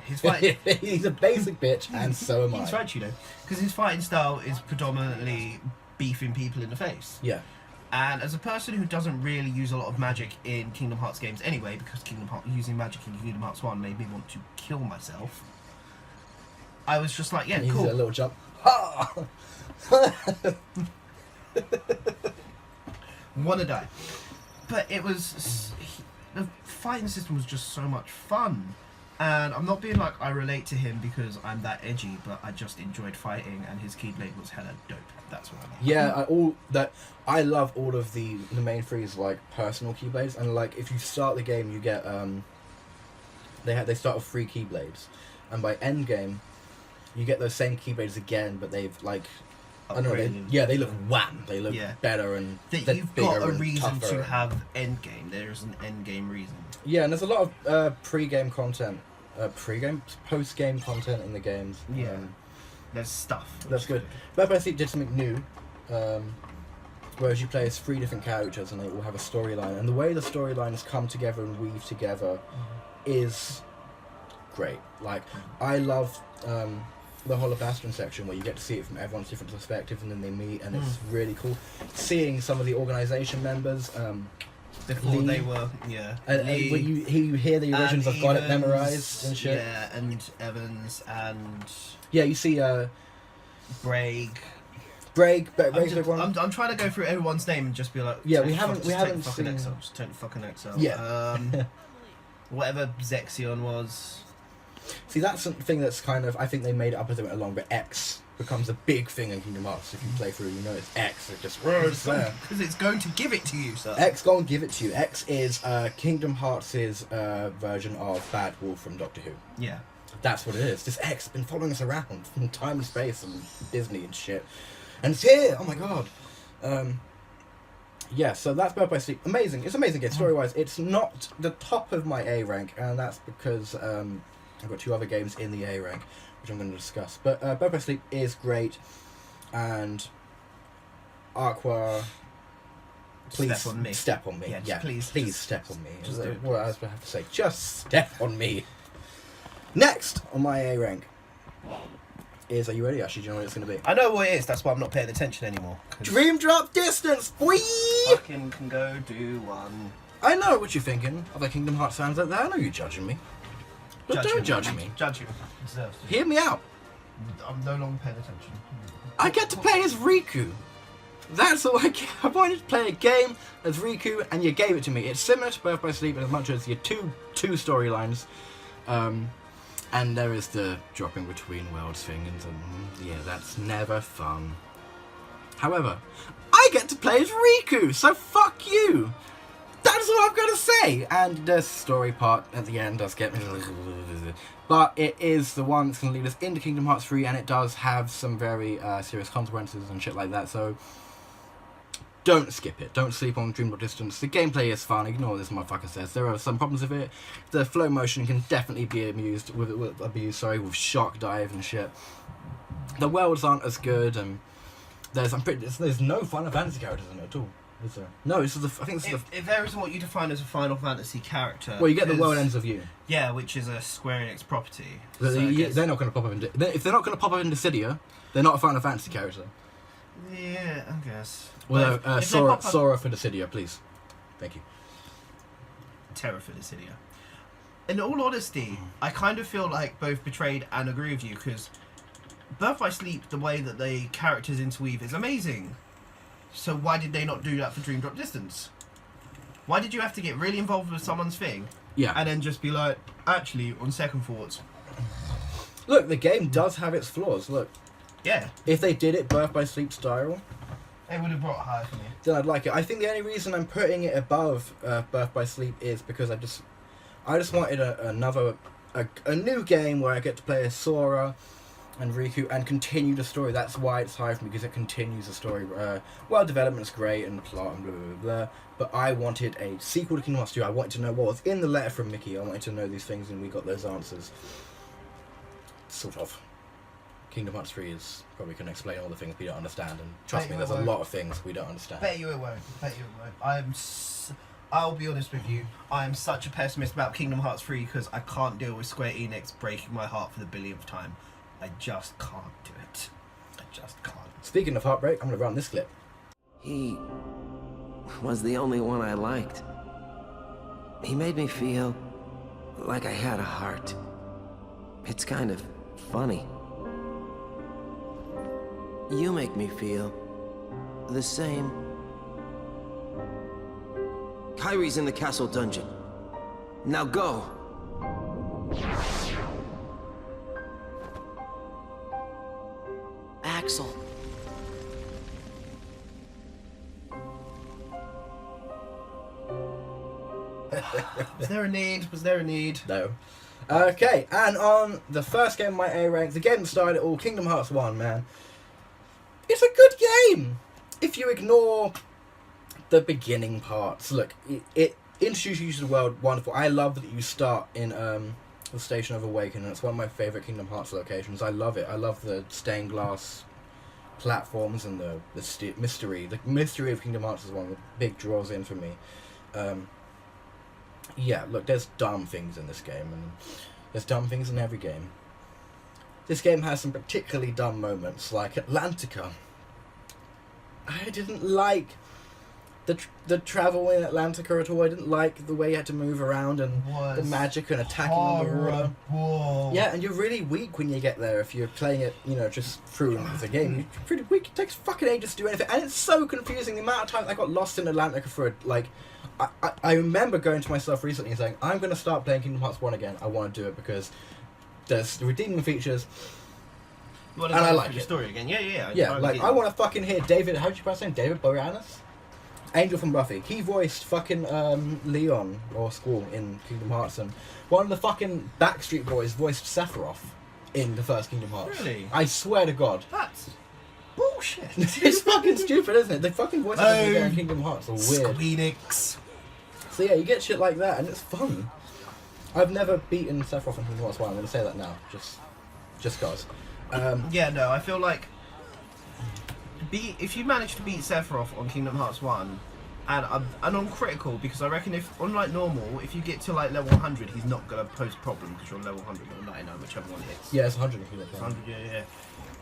His fighting... He's a basic bitch, and so am I. He's right, you know. Because his fighting style is predominantly beefing people in the face. Yeah. And as a person who doesn't really use a lot of magic in Kingdom Hearts games anyway, because using magic in Kingdom Hearts 1 made me want to kill myself, I was just like, yeah, He's cool. a little jump. Ha! Wanna die. But it was... The fighting system was just so much fun. And I'm not being like I relate to him because I'm that edgy, but I just enjoyed fighting, and his Keyblade was hella dope. That's what I like. Yeah, I love all of the main three's like personal Keyblades, and like if you start the game, you get they start with 3 Keyblades, and by end game, you get those same Keyblades again, but they've like I know they look wham. They look Yeah. better and That they're you've bigger got a and reason tougher. to have endgame. There's an endgame reason. Yeah, and there's a lot of pre-game content, post-game content in the games. Yeah. There's stuff. That's good. Birth by Sleep did something new, whereas you play as 3 different characters and they all have a storyline. And the way the storylines come together and weave together is great. Like, I love the Hollow Bastion section where you get to see it from everyone's different perspective and then they meet and it's really cool. Seeing some of the organisation members, Before Lee, they were, yeah. and Lee, when you hear the originals, I've got it Evans, memorised and shit. Yeah, and Evans and Yeah, you see Bragg. Bragg's a big one. I'm trying to go through everyone's name and just be like, Yeah, take we the haven't fuck- just take seen- the fucking Excel. Just take the fucking Excel. Yeah. Whatever Zexion was. See, that's something that's kind of, I think they made it up as they went along, but X becomes a big thing in Kingdom Hearts. If you play through, you know it's X. It just, it's there. Because it's going to give it to you, sir. X, go and give it to you. X is Kingdom Hearts' version of Bad Wolf from Doctor Who. Yeah. That's what it is. This X has been following us around from time and space and Disney and shit. And it's here! Oh my god. Yeah, so that's Birth by Sleep. Amazing. It's an amazing game. Story-wise, it's not the top of my A rank, and that's because I've got 2 other games in the A rank, which I'm going to discuss. But Birth by Sleep is great, and Aqua... Please Step on me. Step on me. Yeah, just Yeah, please, please just- step on me. just do it. What else do I have to say? Just step on me. Next on my A rank is, are you ready? Actually, do you know what it's going to be? I know what it is. That's why I'm not paying attention anymore. 'cause Dream Drop Distance, boy! Fucking can go do one. I know what you're thinking. Other Kingdom Hearts fans out there, I know you're judging me. But don't judge me. Judge him. He deserves to. Hear me out. I'm no longer paying attention. I get to play as Riku. That's all I get. I wanted to play a game as Riku, and you gave it to me. It's similar to Birth by Sleep in as much as your two storylines. And there is the dropping between worlds thing, and yeah, that's never fun. However, I get to play as Riku, so fuck you! That's all I've got to say! And the story part at the end does get me... But it is the one that's going to lead us into Kingdom Hearts 3, and it does have some very serious consequences and shit like that, so... Don't skip it. Don't sleep on Dream Drop Distance. The gameplay is fun. Ignore what this motherfucker says. There are some problems with it. The flow motion can definitely be abused with shock dive and shit. The worlds aren't as good, and there's no Final Fantasy characters in it at all, is there? No, I think this is the. If there isn't what you define as a Final Fantasy character. Well, you get the 'cause- world ends of view. Yeah, which is a Square Enix property. But So I guess- they're not going to pop up in. If they're not going to pop up in Dissidia, they're not a Final Fantasy character. Yeah, I guess. Well, But if they pop up- Sora for Dissidia, please. Thank you. Terror for Dissidia. In all honesty, I kind of feel like both betrayed and agree with you, because Birth by Sleep, the way that the characters interweave is amazing. So why did they not do that for Dream Drop Distance? Why did you have to get really involved with someone's thing Yeah. and then just be like, actually, on second thoughts, Look, the game does have its flaws. Look, yeah, if they did it Birth by Sleep style, they would have brought it higher for me. then I'd like it. I think the only reason I'm putting it above Birth by Sleep is because I just wanted a new game where I get to play as Sora and Riku and continue the story. That's why it's high for me, because it continues the story. World development's great and the plot and blah blah blah. But I wanted a sequel to Kingdom Hearts 2. I wanted to know what was in the letter from Mickey. I wanted to know these things, and we got those answers. Sort of. Kingdom Hearts 3 is probably can explain all the things we don't understand, and trust me, there's a lot of things we don't understand. Bet you it won't. Bet you it won't. I'll be honest with you. I am such a pessimist about Kingdom Hearts 3 because I can't deal with Square Enix breaking my heart for the billionth time. I just can't do it. I just can't. Speaking of heartbreak, I'm going to run this clip. He was the only one I liked. He made me feel like I had a heart. It's kind of funny. You make me feel the same. Kyrie's in the castle dungeon. Now go! Axel. Was there a need? Was there a need? No. Okay, and on the first game of my A rank, the game that started it all, Kingdom Hearts 1, man. it's a good game if you ignore the beginning parts. Look, it introduces you to the world. Wonderful. I love that you start in the Station of Awakening. It's one of my favourite Kingdom Hearts locations. I love it. I love the stained glass platforms and the mystery. The mystery of Kingdom Hearts is one of the big draws in for me. Yeah, look, there's dumb things in this game, and there's dumb things in every game. This game has some particularly dumb moments, like Atlantica. I didn't like the travel in Atlantica at all. I didn't like the way you had to move around and the magic and attacking on the water. Horrible. Yeah, and you're really weak when you get there if you're playing it, you know, just through the game. You're pretty weak. It takes fucking ages to do anything, and it's so confusing. The amount of times I got lost in Atlantica for like. I remember going to myself recently and saying, I'm going to start playing Kingdom Hearts 1 again. I want to do it because there's redeeming features. And I like the it. story again. Yeah. Yeah, like, I want to fucking hear David, how do you pronounce his name? David Boreanaz? Angel from Buffy. He voiced fucking Leon, or Squall, in Kingdom Hearts, and one of the fucking Backstreet Boys voiced Sephiroth in the first Kingdom Hearts. Really? I swear to God. That's bullshit. It's fucking stupid, isn't it? The fucking voices in Kingdom Hearts are weird. Squeenix. So yeah, you get shit like that, and it's fun. I've never beaten Sephiroth in Kingdom Hearts 1, I'm going to say that now, just cause. Yeah, no, I feel like if you manage to beat Sephiroth on Kingdom Hearts 1, and on critical, because I reckon if, unlike normal, if you get to like level 100, he's not going to pose a problem, because you're on level 100 or 99, whichever one hits. Yeah, it's 100 if you look It's 100, yeah.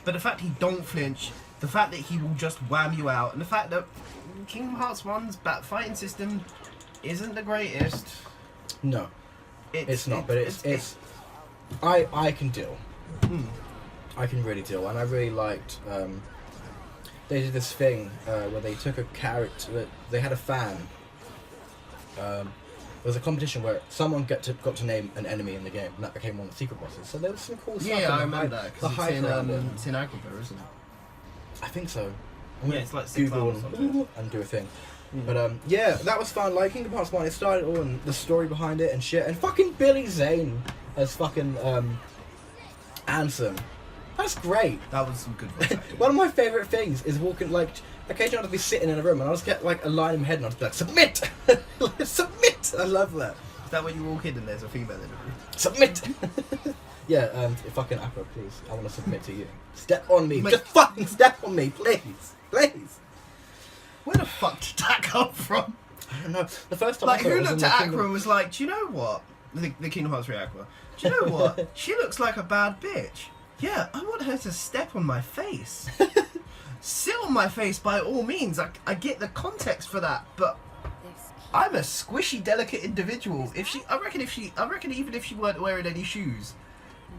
But the fact he don't flinch, the fact that he will just wham you out, and the fact that Kingdom Hearts 1's fighting system isn't the greatest. No, it's not, but it's I can deal. I can really deal, and I really liked. They did this thing where they took a character that they had a fan. There was a competition where someone got to name an enemy in the game, and that became one of the secret bosses. So there was some cool stuff. Yeah, I remember that. The hype around it. It's in Agrabah, isn't it? I think so. Yeah, it's like 6 Google hours or something. and do a thing. But yeah, that was fun. Like Kingdom Hearts 1, it started all and the story behind it and shit. And fucking Billy Zane as fucking Ansem. That's great. That was some good voice acting. One of my favourite things is walking, like, occasionally I'd be sitting in a room and I'll just get like a line in my head and I'll just be like, submit! Like, submit! I love that. Is that when you walk in and there's a female in the room? Submit! Yeah, fucking Apple, please. I want to submit to you. Step on me. Just fucking step on me, please. Please. Where the fuck did that come from? I don't know. The first time Like, I saw it who was in looked the at Kingdom- Aqua and was like, do you know what? The Kingdom Hearts 3 Aqua. Do you know what? She looks like a bad bitch. Yeah, I want her to step on my face. Sit on my face by all means. I get the context for that, but I'm a squishy, delicate individual. I reckon even if she weren't wearing any shoes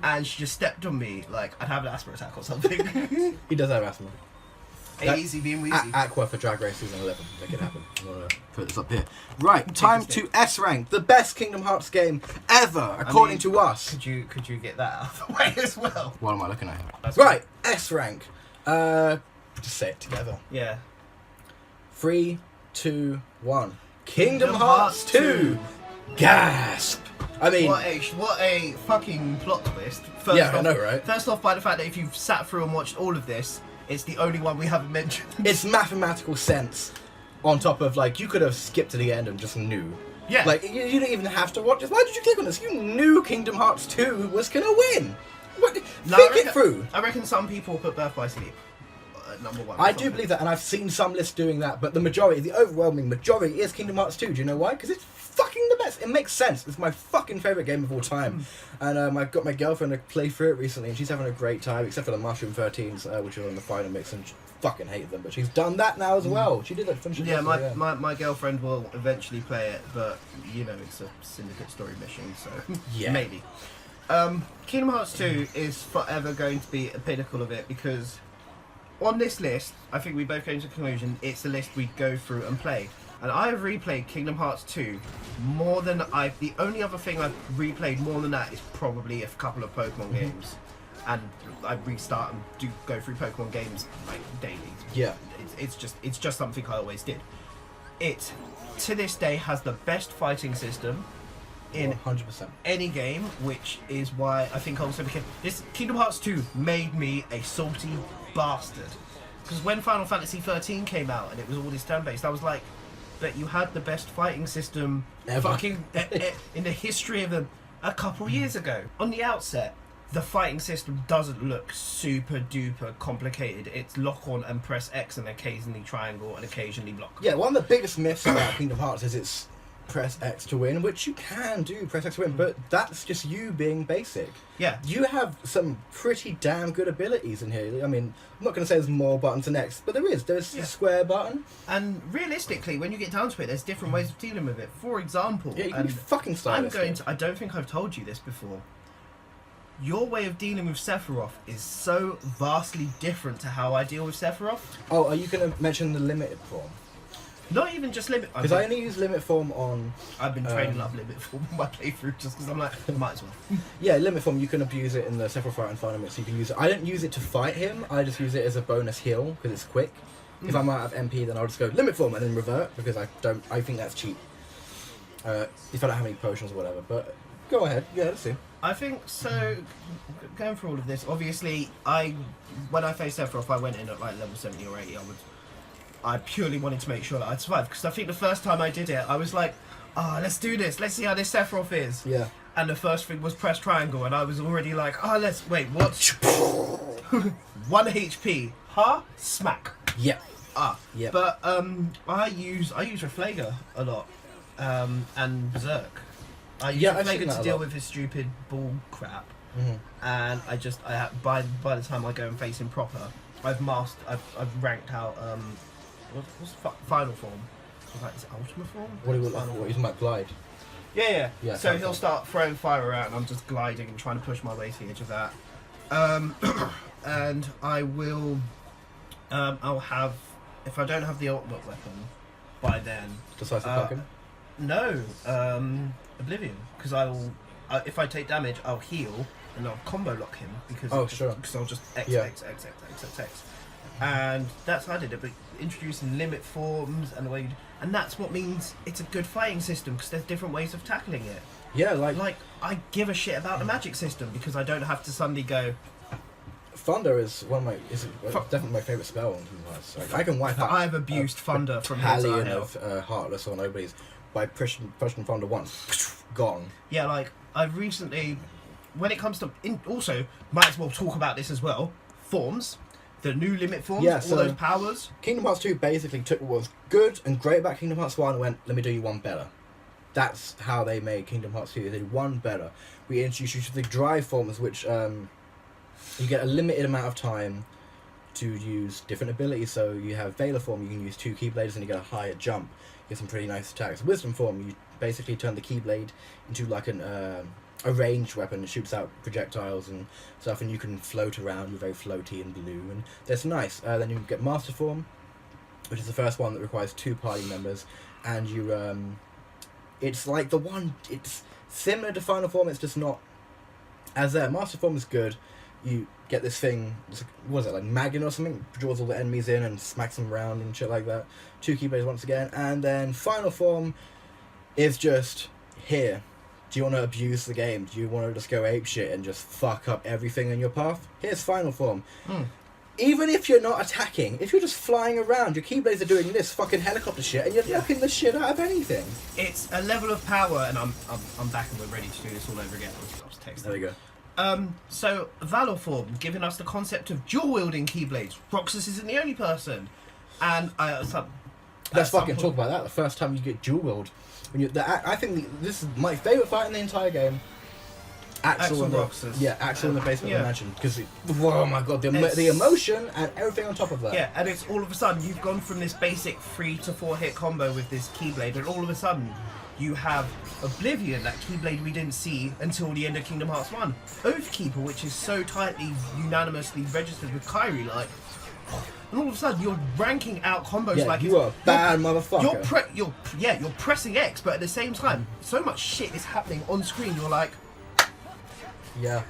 and she just stepped on me, like, I'd have an asthma attack or something. He does have asthma. Easy being wheezy. Aqua for Drag Race Season 11. Make it happen. I'm going to put this up here. Right, time to S-Rank. The best Kingdom Hearts game ever, according to us. Could you get that out of the way as well? What am I looking at here? That's Right, S-Rank. Just say it together. Yeah. 3, 2, 1. Kingdom Hearts 2. Gasp. I mean, What a fucking plot twist. I know, right? First off, by the fact that if you've sat through and watched all of this, it's the only one we haven't mentioned. it's mathematical sense on top of, like, you could have skipped to the end and just knew. Yeah. Like, you didn't even have to watch this. Why did you click on this? You knew Kingdom Hearts 2 was going to win. What? No, Think it through. I reckon some people put Birth by Sleep at number 1. I do believe that, and I've seen some lists doing that, but the overwhelming majority is Kingdom Hearts 2. Do you know why? Because it's fucking the best. It makes sense. It's my fucking favourite game of all time. And I got my girlfriend to play through it recently, and she's having a great time, except for the Mushroom 13s, which are on the final mix, and she fucking hate them. But she's done that now as well. She did it. Yeah, my girlfriend will eventually play it, but, you know, it's a syndicate story mission, so Yeah. maybe. Kingdom Hearts 2 is forever going to be a pinnacle of it, because on this list, I think we both came to the conclusion it's the list we go through and play. And I have replayed Kingdom Hearts 2 more than the only other thing I've replayed more than that is probably a couple of Pokemon games. And I restart and go through Pokemon games like daily. Yeah. It's just something I always did. It, to this day, has the best fighting system in 100%. any game, which is why I think I also became... This Kingdom Hearts 2 made me a salty bastard. Because when Final Fantasy 13 came out and it was all this turn-based, I was like, that you had the best fighting system Ever. in the history of them a couple years ago. On the outset, the fighting system doesn't look super duper complicated. It's lock on and press X and occasionally triangle and occasionally block. Yeah, one of the biggest myths about Kingdom Hearts is it's press X to win, which you can do, press X to win, but that's just you being basic. Yeah. You have some pretty damn good abilities in here. I mean, I'm not going to say there's more buttons than X, but there's Yeah. a square button. And realistically, when you get down to it, there's different ways of dealing with it. For example, Yeah, you can and be fucking stylistic. I don't think I've told you this before. Your way of dealing with Sephiroth is so vastly different to how I deal with Sephiroth. Oh, are you going to mention the limited form? Not even just limit. Because I only use limit form on... I've been training up limit form in my playthrough just because I'm like, might as well. Yeah, limit form, you can abuse it in the Sephiroth fight and Final Mix, so you can use it. I don't use it to fight him, I just use it as a bonus heal, because it's quick. If I'm out of MP, then I'll just go limit form and then revert, because I think that's cheap. If I don't have any potions or whatever, but go ahead, yeah, let's see. I think so. Going through all of this, obviously, when I faced Sephiroth, I went in at like level 70 or 80. I purely wanted to make sure that I'd survive, because I think the first time I did it, I was like, let's do this. Let's see how this Sephiroth is. Yeah. And the first thing was press triangle, and I was already like, wait, what? 1 HP. Huh? Smack. Yeah. Yeah. But I use Reflager a lot, and Berserk. I use I've seen Reflager that to a deal lot. with his stupid bull crap, Mm-hmm. and by the time I go and face him proper, I've ranked out what's final form? Is it Ultima form? What do you Final what form. you might glide? Yeah. Yeah, So final he'll form. start throwing fire around, and I'm just gliding and trying to push my way to the edge of that. And I will. I'll have, if I don't have the ultimate weapon by then. Decisive Falcon? No, Oblivion, because if I take damage, I'll heal and I'll combo lock him because because I'll just X, Yeah. X, and that's how I did it. But introducing limit forms and the way, and that's what means it's a good fighting system, because there's different ways of tackling it. Yeah, like I give a shit about the magic system because I don't have to suddenly go. Thunder is definitely my favourite spell. Like, I can wipe out. I've abused Thunder from here to battalion hell. of Heartless or Nobodies by pushing Thunder once. Gone. Yeah, like I've recently, when it comes to also might as well talk about this as well. Forms, the new limit forms, Yeah, all so- those powers. Kingdom Hearts 2 basically took what was good and great about Kingdom Hearts 1 and went, let me do you one better. That's how they made Kingdom Hearts 2. They did one better. We introduced you to the drive forms, which you get a limited amount of time to use different abilities. So you have Valor form, you can use 2 Keyblades and you get a higher jump. You get some pretty nice attacks. Wisdom form, you basically turn the Keyblade into like a ranged weapon that shoots out projectiles and stuff, and you can float around. You're very floaty and blue, and that's nice. Then you get Master form, which is the first one that requires 2 party members, and you it's like the one. It's similar to Final Form. It's just not as there. Master form is good. You get this thing. What is it, like Maggin or something? Draws all the enemies in and smacks them around and shit like that. 2 keyblades once again, and then Final Form is just here. Do you want to abuse the game? Do you want to just go apeshit and just fuck up everything in your path? Here's Final Form. Even if you're not attacking, if you're just flying around, your keyblades are doing this fucking helicopter shit, and you're knocking the shit out of anything. It's a level of power, and I'm back and we're ready to do this all over again. I was texting. There we go. So Valor form, giving us the concept of dual wielding keyblades. Roxas isn't the only person, and Let's fucking talk about that. The first time you get dual wield, I think this is my favourite fight in the entire game. Axel and Roxas. Yeah, Axel in the basement yeah. of the mansion, because oh my god, the emotion and everything on top of that. Yeah, and it's all of a sudden you've gone from this basic 3 to 4 hit combo with this Keyblade, and all of a sudden you have Oblivion, that Keyblade we didn't see until the end of Kingdom Hearts 1. Oathkeeper, which is so tightly unanimously registered with Kairi, like, and all of a sudden you're ranking out combos Yeah, like you are a bad motherfucker. You're pressing X, but at the same time, so much shit is happening on screen. You're like, Yeah.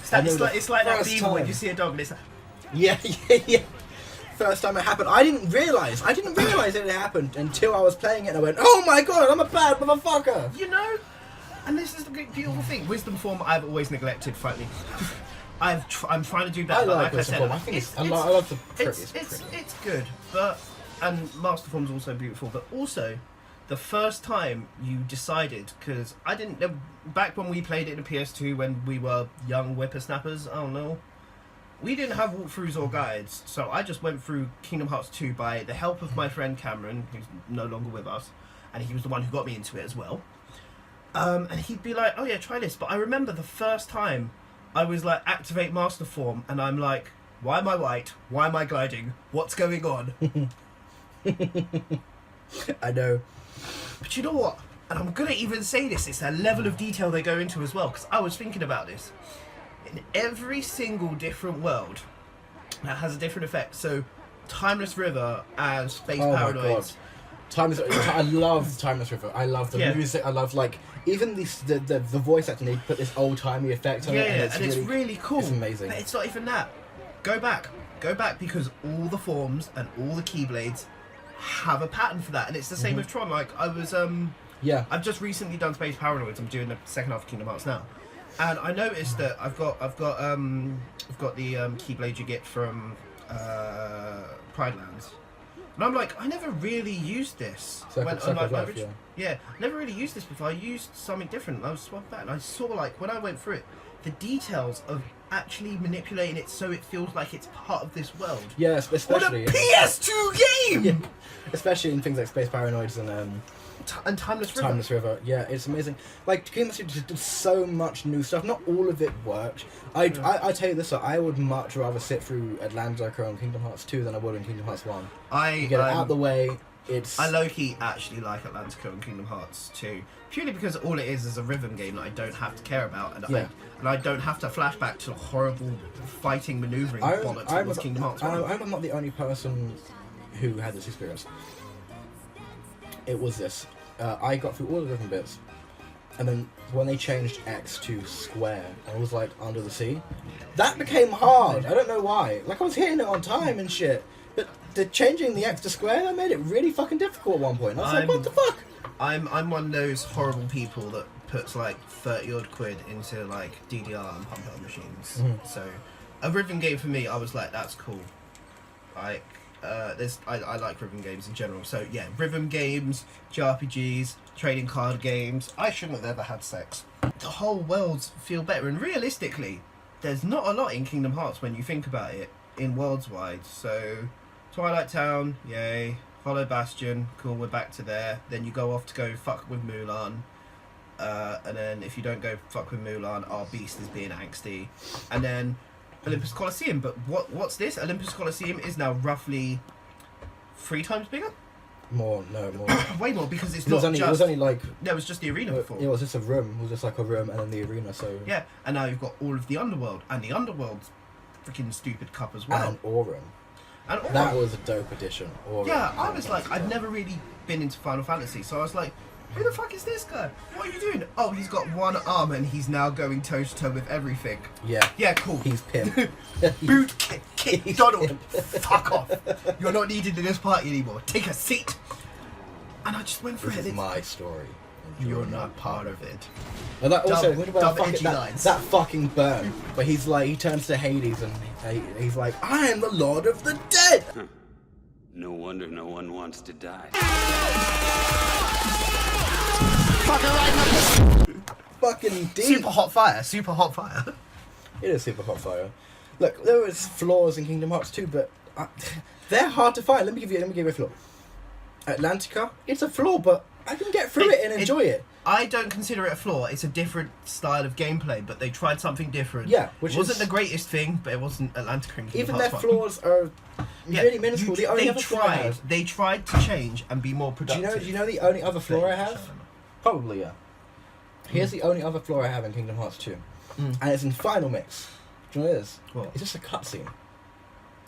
it's like that first beaver when time. you see a dog and it's like, Yeah. First time it happened, I didn't realise it had happened until I was playing it and I went, oh my god, I'm a bad motherfucker! you know. And this is the great beautiful thing. Wisdom form I've always neglected, frankly. I'm trying to do I better. But like like I Wisdom said, Form. I think I love the pretty. it's good, but and Master Form's also beautiful. But also, the first time you decided, because I didn't know back when we played it in a PS2 when we were young whippersnappers. I don't know. We didn't have walkthroughs or guides, so I just went through Kingdom Hearts 2 by the help of my friend Cameron, who's no longer with us, and he was the one who got me into it as well. And he'd be like, "Oh yeah, try this." But I remember the first time I was like, "Activate Master Form," and I'm like, "Why am I white? Why am I gliding? What's going on?" I know. But you know what? And I'm gonna even say this. It's a level of detail they go into as well, because I was thinking about this. In every single different world, that has a different effect. So, Timeless River and Space Paranoids. I love Timeless River. I love the music. I love like even the voice acting. They put this old timey effect on it, and it's really cool. It's amazing. But it's not even that. Go back, because all the forms and all the Keyblades have a pattern for that, and it's the same with Tron. Like I was, I've just recently done Space Paranoids. I'm doing the second half of Kingdom Hearts now. And I noticed that I've got the Keyblade you get from Pride Lands, and I'm like, I never really used this. I never really used this before. I used something different. I was swapped back, and I saw like when I went through it, the details of actually manipulating it so it feels like it's part of this world. Yes, especially what a PS2 game. Yeah. Especially in things like Space Paranoids and Timeless River. Yeah, it's amazing. Like Kingdom Hearts just did so much new stuff. Not all of it worked. I tell you this, I would much rather sit through Atlantica and Kingdom Hearts 2 than I would in Kingdom Hearts 1. You get it out of the way. I low-key actually like Atlantica and Kingdom Hearts 2, purely because all it is a rhythm game that I don't have to care about, and I don't have to flashback to horrible fighting manoeuvring bollocks that was Kingdom Hearts 1. I'm not the only person who had this experience. It was this. I got through all the different bits, and then when they changed X to square, I was like under the sea. That became hard. I don't know why. Like I was hitting it on time and shit, but changing the X to square, that made it really fucking difficult at one point. I was like, what the fuck? I'm one of those horrible people that puts like 30 odd quid into like DDR and pump out machines. So a rhythm game for me, I was like, that's cool. Like. I like rhythm games in general. So yeah, rhythm games, JRPGs, trading card games. I shouldn't have ever had sex. The whole worlds feel better, and realistically, there's not a lot in Kingdom Hearts when you think about it in worlds wide. So Twilight Town, yay. Hollow Bastion, cool, we're back to there. Then you go off to go fuck with Mulan. And then if you don't go fuck with Mulan, our beast is being angsty. And then Olympus Coliseum, but what's this? Olympus Coliseum is now roughly 3 times bigger? More. Way more, because it was only like... No, it was just the arena before. It was just a room. It was just like a room and then the arena, so... Yeah, and now you've got all of the Underworld, and the Underworld's freaking stupid cup as well. And Aurum. That was a dope addition. Aurum. Yeah, I was like, I've never really been into Final Fantasy, so I was like, who the fuck is this guy? What are you doing? Oh, he's got one arm and he's now going toe to toe with everything. Yeah. Yeah, cool. He's pimp. Boot kick Donald. Fuck off. You're not needed in this party anymore. Take a seat. And I just went for it. This is my story. You're not part of it. And that also, that fucking burn where he's like, he turns to Hades and he's like, I am the Lord of the Dead. No wonder no one wants to die. Fucking deep. Super hot fire. It is super hot fire. Look, there was flaws in Kingdom Hearts 2, but they're hard to find. Let me give you a flaw. Atlantica, it's a flaw, but I can get through it and enjoy it. I don't consider it a flaw. It's a different style of gameplay, but they tried something different. Yeah, which wasn't the greatest thing, but it wasn't Atlantica and Kingdom even Hearts their flaws are really minuscule. They tried to change and be more productive. Do you know the only other flaw I have? Probably, yeah. Here's the only other flaw I have in Kingdom Hearts 2. And it's in Final Mix. Do you know what it is? What? It's just a cutscene.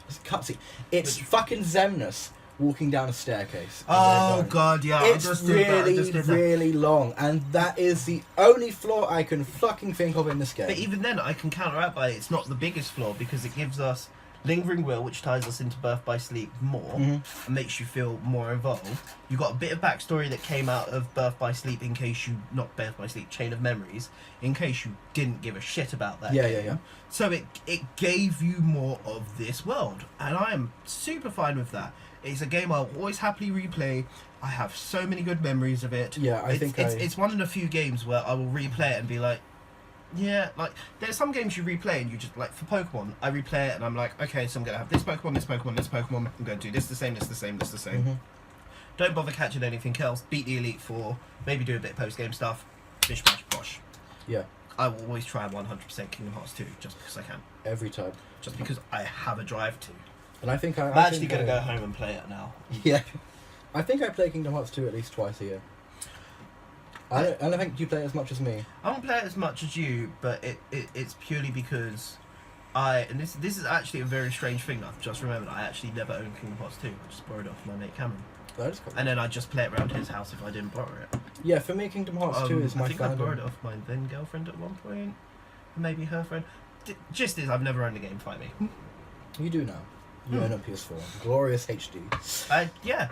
It's a cutscene. It's fucking Xemnas walking down a staircase. Oh god, yeah. It's really long, and that is the only flaw I can fucking think of in this game. But even then, I can counteract by it's not the biggest flaw because it gives us Lingering Will, which ties us into Birth by Sleep more and makes you feel more involved. You got a bit of backstory that came out of Birth by Sleep in case you, not Birth by Sleep, Chain of Memories, in case you didn't give a shit about that game. So it gave you more of this world, and I am super fine with that. It's a game I'll always happily replay. I have so many good memories of it. Yeah, it's one of the few games where I will replay it and be like, yeah, like there's some games you replay and you just like, for Pokemon, I replay it and I'm like, okay, so I'm gonna have this Pokemon, this Pokemon, this Pokemon. I'm gonna do this the same, this the same, this the same. Don't bother catching anything else. Beat the Elite Four. Maybe do a bit of post game stuff. Bish bash bosh. Yeah. I will always try 100% Kingdom Hearts 2 just because I can. Every time. Just because I have a drive to. And I think I'm actually gonna go home and play it now. Yeah. I think I play Kingdom Hearts 2 at least twice a year. I don't think you play it as much as me. I don't play it as much as you, but it's purely because and this is actually a very strange thing I've just remembered. I actually never owned Kingdom Hearts 2. I just borrowed it off my mate Cameron. That is cool. And then I just play it around his house if I didn't borrow it. Yeah, for me Kingdom Hearts 2 is my I think fandom. I borrowed it off my then girlfriend at one point. Maybe her friend. Just is, I've never owned a game, fight me. You do now. You own a PS4. Glorious HD. Yeah.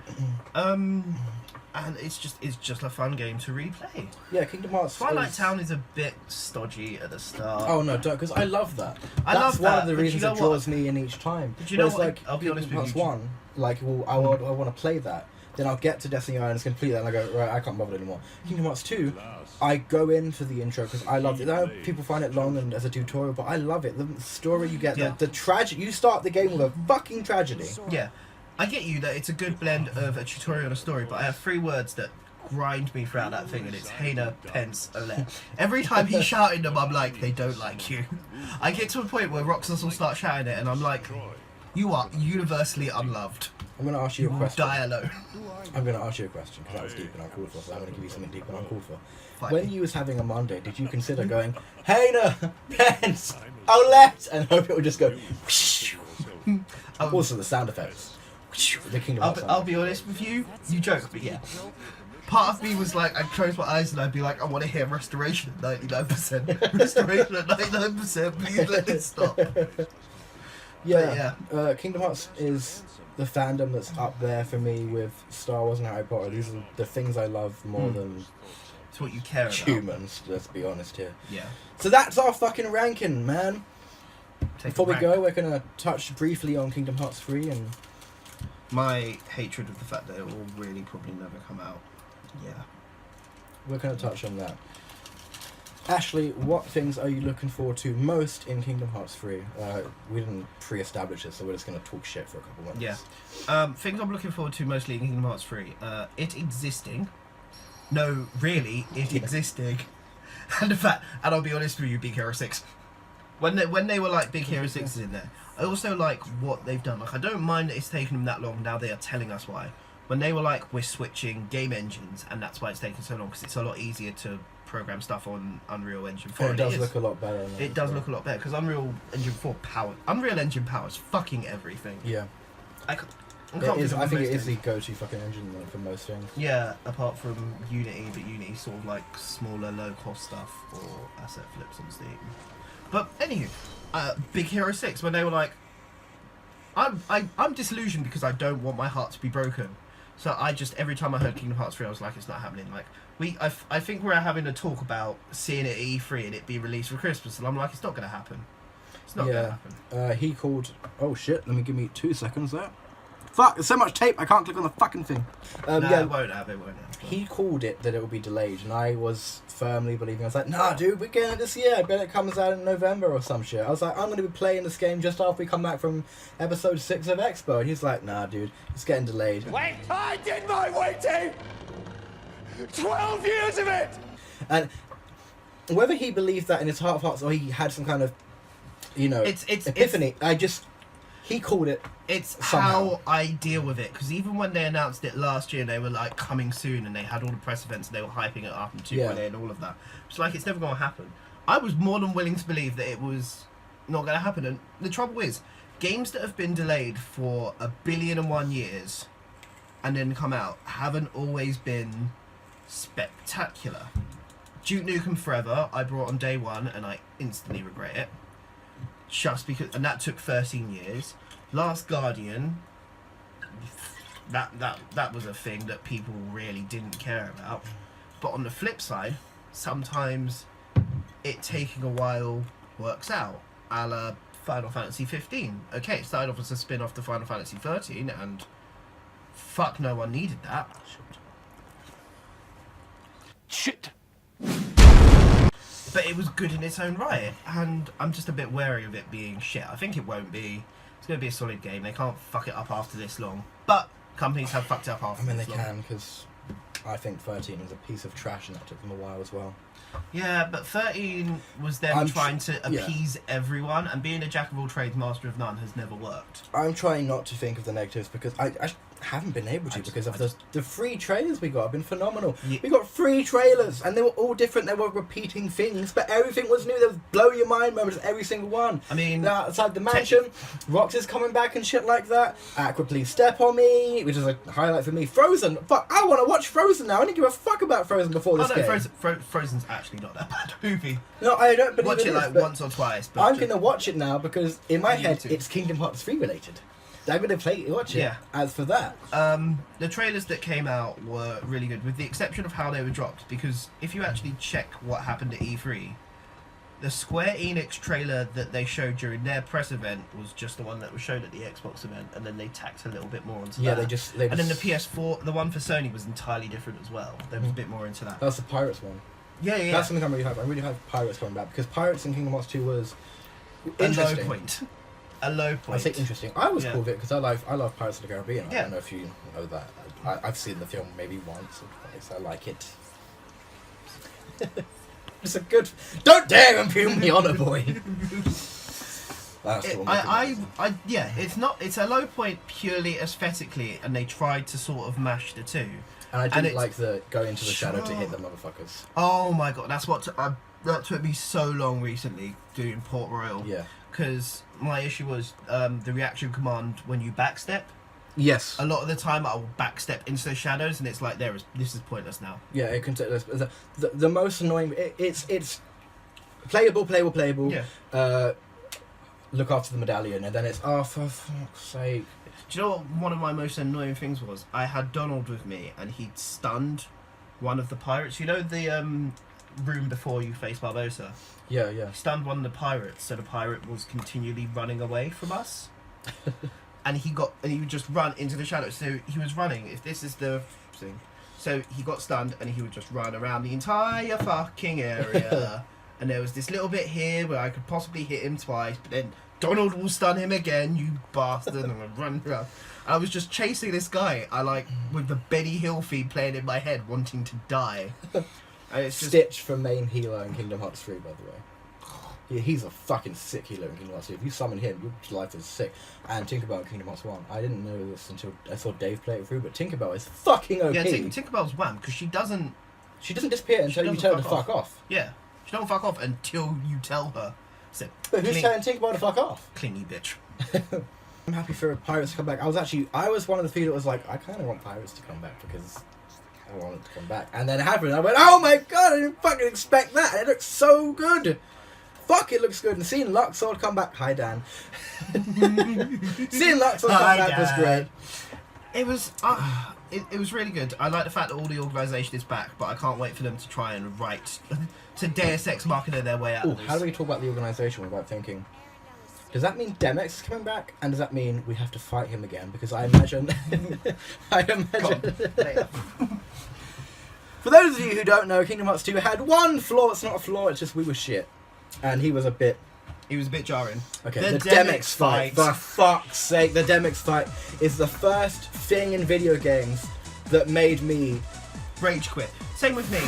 And it's just a fun game to replay. Yeah, Kingdom Hearts. Twilight Town is a bit stodgy at the start. Oh no, don't, because I love that. I That's love one that, of the but reasons you know it draws me in each time. But you know Whereas, what? like, I'll be honest with you. Kingdom Hearts 1, like, well, I want to play that. Then I'll get to Destiny Islands complete that and I go, right, I can't bother anymore. Kingdom Hearts 2, I go in for the intro because I love it. I know people find it long and as a tutorial, but I love it. The story you get, the tragedy. You start the game with a fucking tragedy. Yeah. I get you that it's a good blend of a tutorial and a story, but I have 3 words that grind me throughout that thing, and it's Haina, Pence, Olette. Every time he's shouting them, I'm like, they don't like you. I get to a point where Roxas will start shouting it, and I'm like, you are universally unloved. I'm going to ask you a question. Die alone. I'm going to ask you a question, because that was deep and uncalled for, so I'm going to give you something deep and uncalled for. Fight When me. you was having a Monday, did you consider going, Haina, Pence, Olette, and hope it would just go, also the sound effects. The Kingdom Hearts I'll be honest with you, you joke, but yeah. Part of me was like, I'd close my eyes and I'd be like, I want to hear Restoration at 99%. Restoration at 99%, please let this stop. Yeah, Kingdom Hearts is the fandom that's up there for me with Star Wars and Harry Potter. These are the things I love more than It's what you care about. humans, let's be honest here. Yeah. So that's our fucking ranking, man. Before we rank. go, we're going to touch briefly on Kingdom Hearts 3 and... My hatred of the fact that it will really probably never come out. Yeah. We're going to touch on that. Ashley, what things are you looking forward to most in Kingdom Hearts 3? We didn't pre-establish it, so we're just going to talk shit for a couple minutes. Yeah. Things I'm looking forward to mostly in Kingdom Hearts 3. It existing. No, really, it existing. And the fact, and I'll be honest with you, Big Hero 6. When they were like Big Hero 6 is in there, I also like what they've done. Like, I don't mind that it's taken them that long. Now they are telling us why. When they were like, we're switching game engines, and that's why it's taken so long, because it's a lot easier to program stuff on Unreal Engine 4. It does look a lot better. It does look a lot better, because Unreal Engine powers fucking everything. Yeah. I can't I think it is the things. go-to fucking engine for most things. Yeah, apart from Unity, but Unity's sort of like smaller, low-cost stuff or asset flips on Steam. But anywho, Big Hero 6, when they were like, I'm disillusioned because I don't want my heart to be broken. So I just, every time I heard Kingdom Hearts 3, I was like, it's not happening. Like, I think we're having a talk about seeing it at E3 and it be released for Christmas, and I'm like, it's not going to happen. It's not going to happen. He called... Oh shit, let me give me 2 seconds there. Fuck, there's so much tape, I can't click on the fucking thing. It won't have. He called it that it would be delayed, and I was firmly believing. I was like, nah, dude, we're getting it this year. I bet it comes out in November or some shit. I was like, I'm going to be playing this game just after we come back from episode 6 of Expo. And he's like, nah, dude, it's getting delayed. Wait! I did my waiting! 12 years of it! And whether he believed that in his heart of hearts or he had some kind of, epiphany, he called it. It's somehow. how I deal with it, because even when they announced it last year, they were like coming soon, and they had all the press events, and they were hyping it up and 2.0 and all of that. It's like, it's never going to happen. I was more than willing to believe that it was not going to happen, and the trouble is, games that have been delayed for 1,000,000,001 years and then come out haven't always been spectacular. Duke Nukem Forever, I brought on day 1, and I instantly regret it. just because, and that took 13 years. Last Guardian, that was a thing that people really didn't care about. But on the flip side, sometimes it taking a while works out, a la Final Fantasy 15. Okay, it started off as a spin-off to Final Fantasy 13, and fuck, no one needed that. Shit. But it was good in its own right, and I'm just a bit wary of it being shit. I think it won't be. It's going to be a solid game. They can't fuck it up after this long. But companies have fucked it up after I mean, this they long. can, because I think 13 was a piece of trash, and that took them a while as well. Yeah, but 13 was them trying to appease everyone, and being a jack of all trades, master of none has never worked. I'm trying not to think of the negatives, because I haven't been able to, because of the free trailers we got have been phenomenal. Yeah. We got free trailers, and they were all different. They were repeating things, but everything was new. There was blow your mind moments, every single one. I mean, They're outside the mansion, Roxy's coming back and shit like that. Aqua, please step on me, which is a highlight for me. Frozen, fuck, I want to watch Frozen now. I didn't give a fuck about Frozen before this game. Frozen's actually not that bad movie. No, I don't believe Watch it is, like but once or twice. But I'm gonna watch it now, because in my You head too. it's Kingdom Hearts 3 related. I'm gonna watch it. Yeah. As for that, the trailers that came out were really good, with the exception of how they were dropped. Because if you actually check what happened at E3, the Square Enix trailer that they showed during their press event was just the one that was shown at the Xbox event, and then they tacked a little bit more onto that. they just. And then the PS4, the one for Sony was entirely different as well. There was a bit more into that. That's the Pirates one. Yeah. That's something I'm really hyped. I really hyped Pirates coming back, because Pirates in Kingdom Hearts 2 was A low interesting. point. A low point. I say interesting. I was Yeah. cool with it because I love Pirates of the Caribbean. I Yeah. don't know if you know that. I've seen the film maybe once or twice. I like it. It's a good. Don't dare impugn the honour, boy. That's the one. Yeah, it's not. It's a low point purely aesthetically, and they tried to sort of mash the two. And I and didn't it's- like the go into the shadow to Sure. hit the motherfuckers. Oh my god, that's what that took me so long recently doing Port Royal. Yeah. Because my issue was the reaction command when you backstep. Yes. A lot of the time, I will backstep into the shadows, and it's like this is pointless now. Yeah, it can. The most annoying. It's playable. Yeah. Look after the medallion, and then it's for fuck's sake. Do you know what one of my most annoying things was? I had Donald with me, and he'd stunned one of the pirates. You know the room before you face Barbosa? Yeah. He stunned one of the pirates, so the pirate was continually running away from us. And he would just run into the shadows. So he was running, if this is the thing. So he got stunned, and he would just run around the entire fucking area. And there was this little bit here where I could possibly hit him twice, but then Donald will stun him again, you bastard, and I run around. I was just chasing this guy, with the Benny Hill theme playing in my head, wanting to die. And it's just, Stitch from main healer in Kingdom Hearts 3, by the way. Yeah, he's a fucking sick healer in Kingdom Hearts 3. If you summon him, your life is sick. And Tinkerbell in Kingdom Hearts 1. I didn't know this until I saw Dave play it through, but Tinkerbell is fucking OP. yeah, Tinkerbell's wham, because she doesn't disappear until you doesn't tell her to fuck fuck off. Yeah, she don't fuck off until you tell her. So, But who's telling Tinkerbell to fuck off? clingy bitch. I'm happy for Pirates to come back. I was one of the few that was like, I kind of want Pirates to come back, because I want it to come back. And then it happened, and I went, oh my god, I didn't fucking expect that. It looks so good. Fuck, it looks good. And seeing Luxord come back, hi Dan. Seeing Luxord come back was great. It was it was really good. I like the fact that all the organisation is back, but I can't wait for them to try and write to Deus Ex Machina their way out Ooh, of this. how do we talk about the organisation without thinking? Does that mean Demex is coming back? And does that mean we have to fight him again? Because I imagine... For those of you who don't know, Kingdom Hearts 2 had one flaw. It's not a flaw, it's just we were shit. And he was a bit... He was a bit jarring. Okay, the Demex fight. For fuck's sake, the Demex fight is the first thing in video games that made me... Rage quit. Same with me.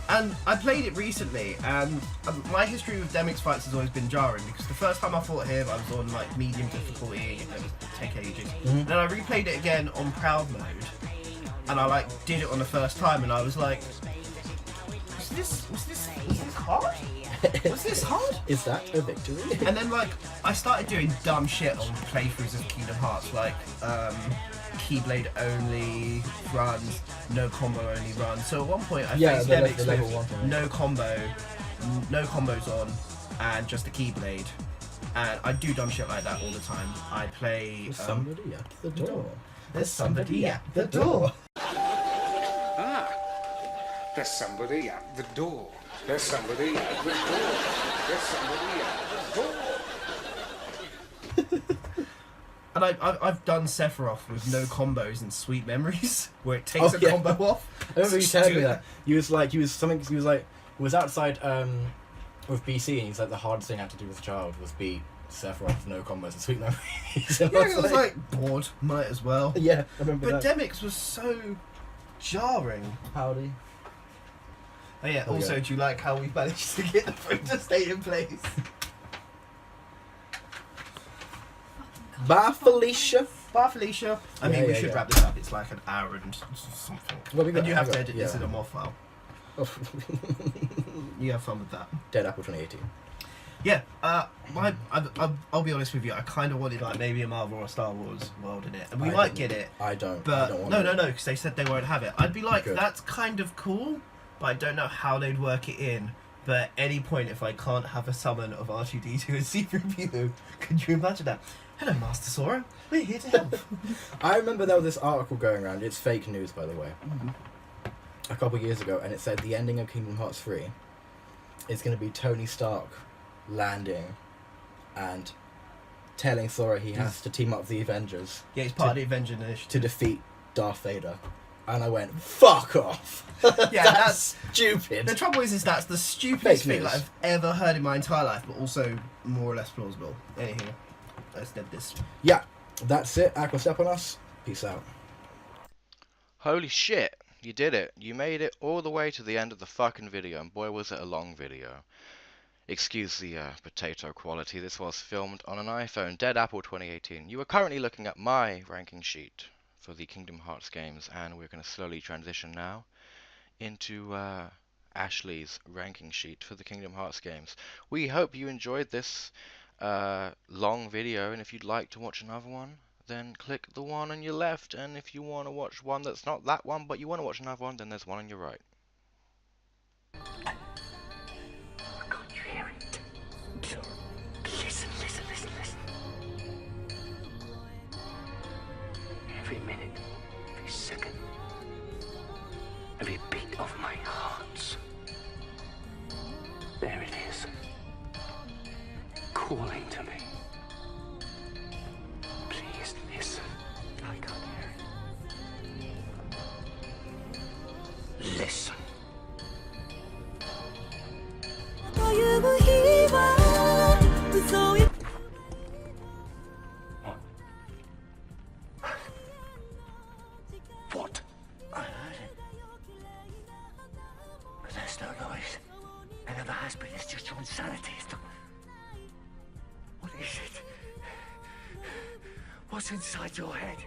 And I played it recently, and my history with Demex fights has always been jarring, because the first time I fought him, I was on medium difficulty, and it would take ages. Then I replayed it again on proud mode, and I did it on the first time, and I was like, was this hard? Was this hard? Is that a victory? And then I started doing dumb shit on playthroughs of Kingdom Hearts, Keyblade only runs, no combo only runs. So at one point I faced Demex the level with one thing. no combos on, and just a keyblade. And I do dumb shit like that all the time. I play... There's somebody at the door. There's somebody at the door. Ah, there's somebody at the door. There's somebody at the door. There's somebody at the door. And I've done Sephiroth with no combos in Sweet Memories, where it takes a combo off. I remember you telling me that. He was outside with BC, and he's like, the hardest thing I had to do as a child was beat Sephiroth, no combos and Sweet Memories. Yeah, I was like, bored, might as well. Yeah, I remember but that. Demix was so jarring. Howdy. Oh yeah, also, do you like how we managed to get the phone to stay in place? Bye, Felicia. Bye, Felicia. I mean, we should wrap this up. It's like an hour and something. Well, and you have to edit this in a MOV file. Oh. You have fun with that. Dead Apple 2018. Yeah, I'll be honest with you. I kind of wanted like maybe a Marvel or a Star Wars world in it, and we might get it. I don't. But I don't want no, because they said they won't have it. I'd be like, that's kind of cool, but I don't know how they'd work it in. But at any point, if I can't have a summon of R2D2 and C3PO, could you imagine that? Hello, Master Sora. We're here to help. I remember there was this article going around. It's fake news, by the way. A couple of years ago, and it said the ending of Kingdom Hearts 3 is going to be Tony Stark landing and telling Sora he has to team up with the Avengers. Yeah, he's part of the Avengers Initiative. To defeat Darth Vader. And I went, fuck off! Yeah, that's stupid. The trouble is that's the stupidest Fake thing that I've ever heard in my entire life, but also more or less plausible. Anyhow, let's get this. Yeah, that's it. Aqua, step on us. Peace out. Holy shit, you did it. You made it all the way to the end of the fucking video, and boy was it a long video. Excuse the potato quality. This was filmed on an iPhone, Dead Apple 2018. You are currently looking at my ranking sheet for the Kingdom Hearts games, and we're going to slowly transition now into Ashley's ranking sheet for the Kingdom Hearts games. We hope you enjoyed this long video, and if you'd like to watch another one, then click the one on your left, and if you want to watch one that's not that one, but you want to watch another one, then there's one on your right. Can't you hear it? Listen, listen, listen, listen. Every minute, every second, every beat of my heart. There it is. Calling to me. Please listen. I can't hear it. Listen. What? I heard it. But there's no noise. And never has been. It's just your insanity. What is it? What's inside your head?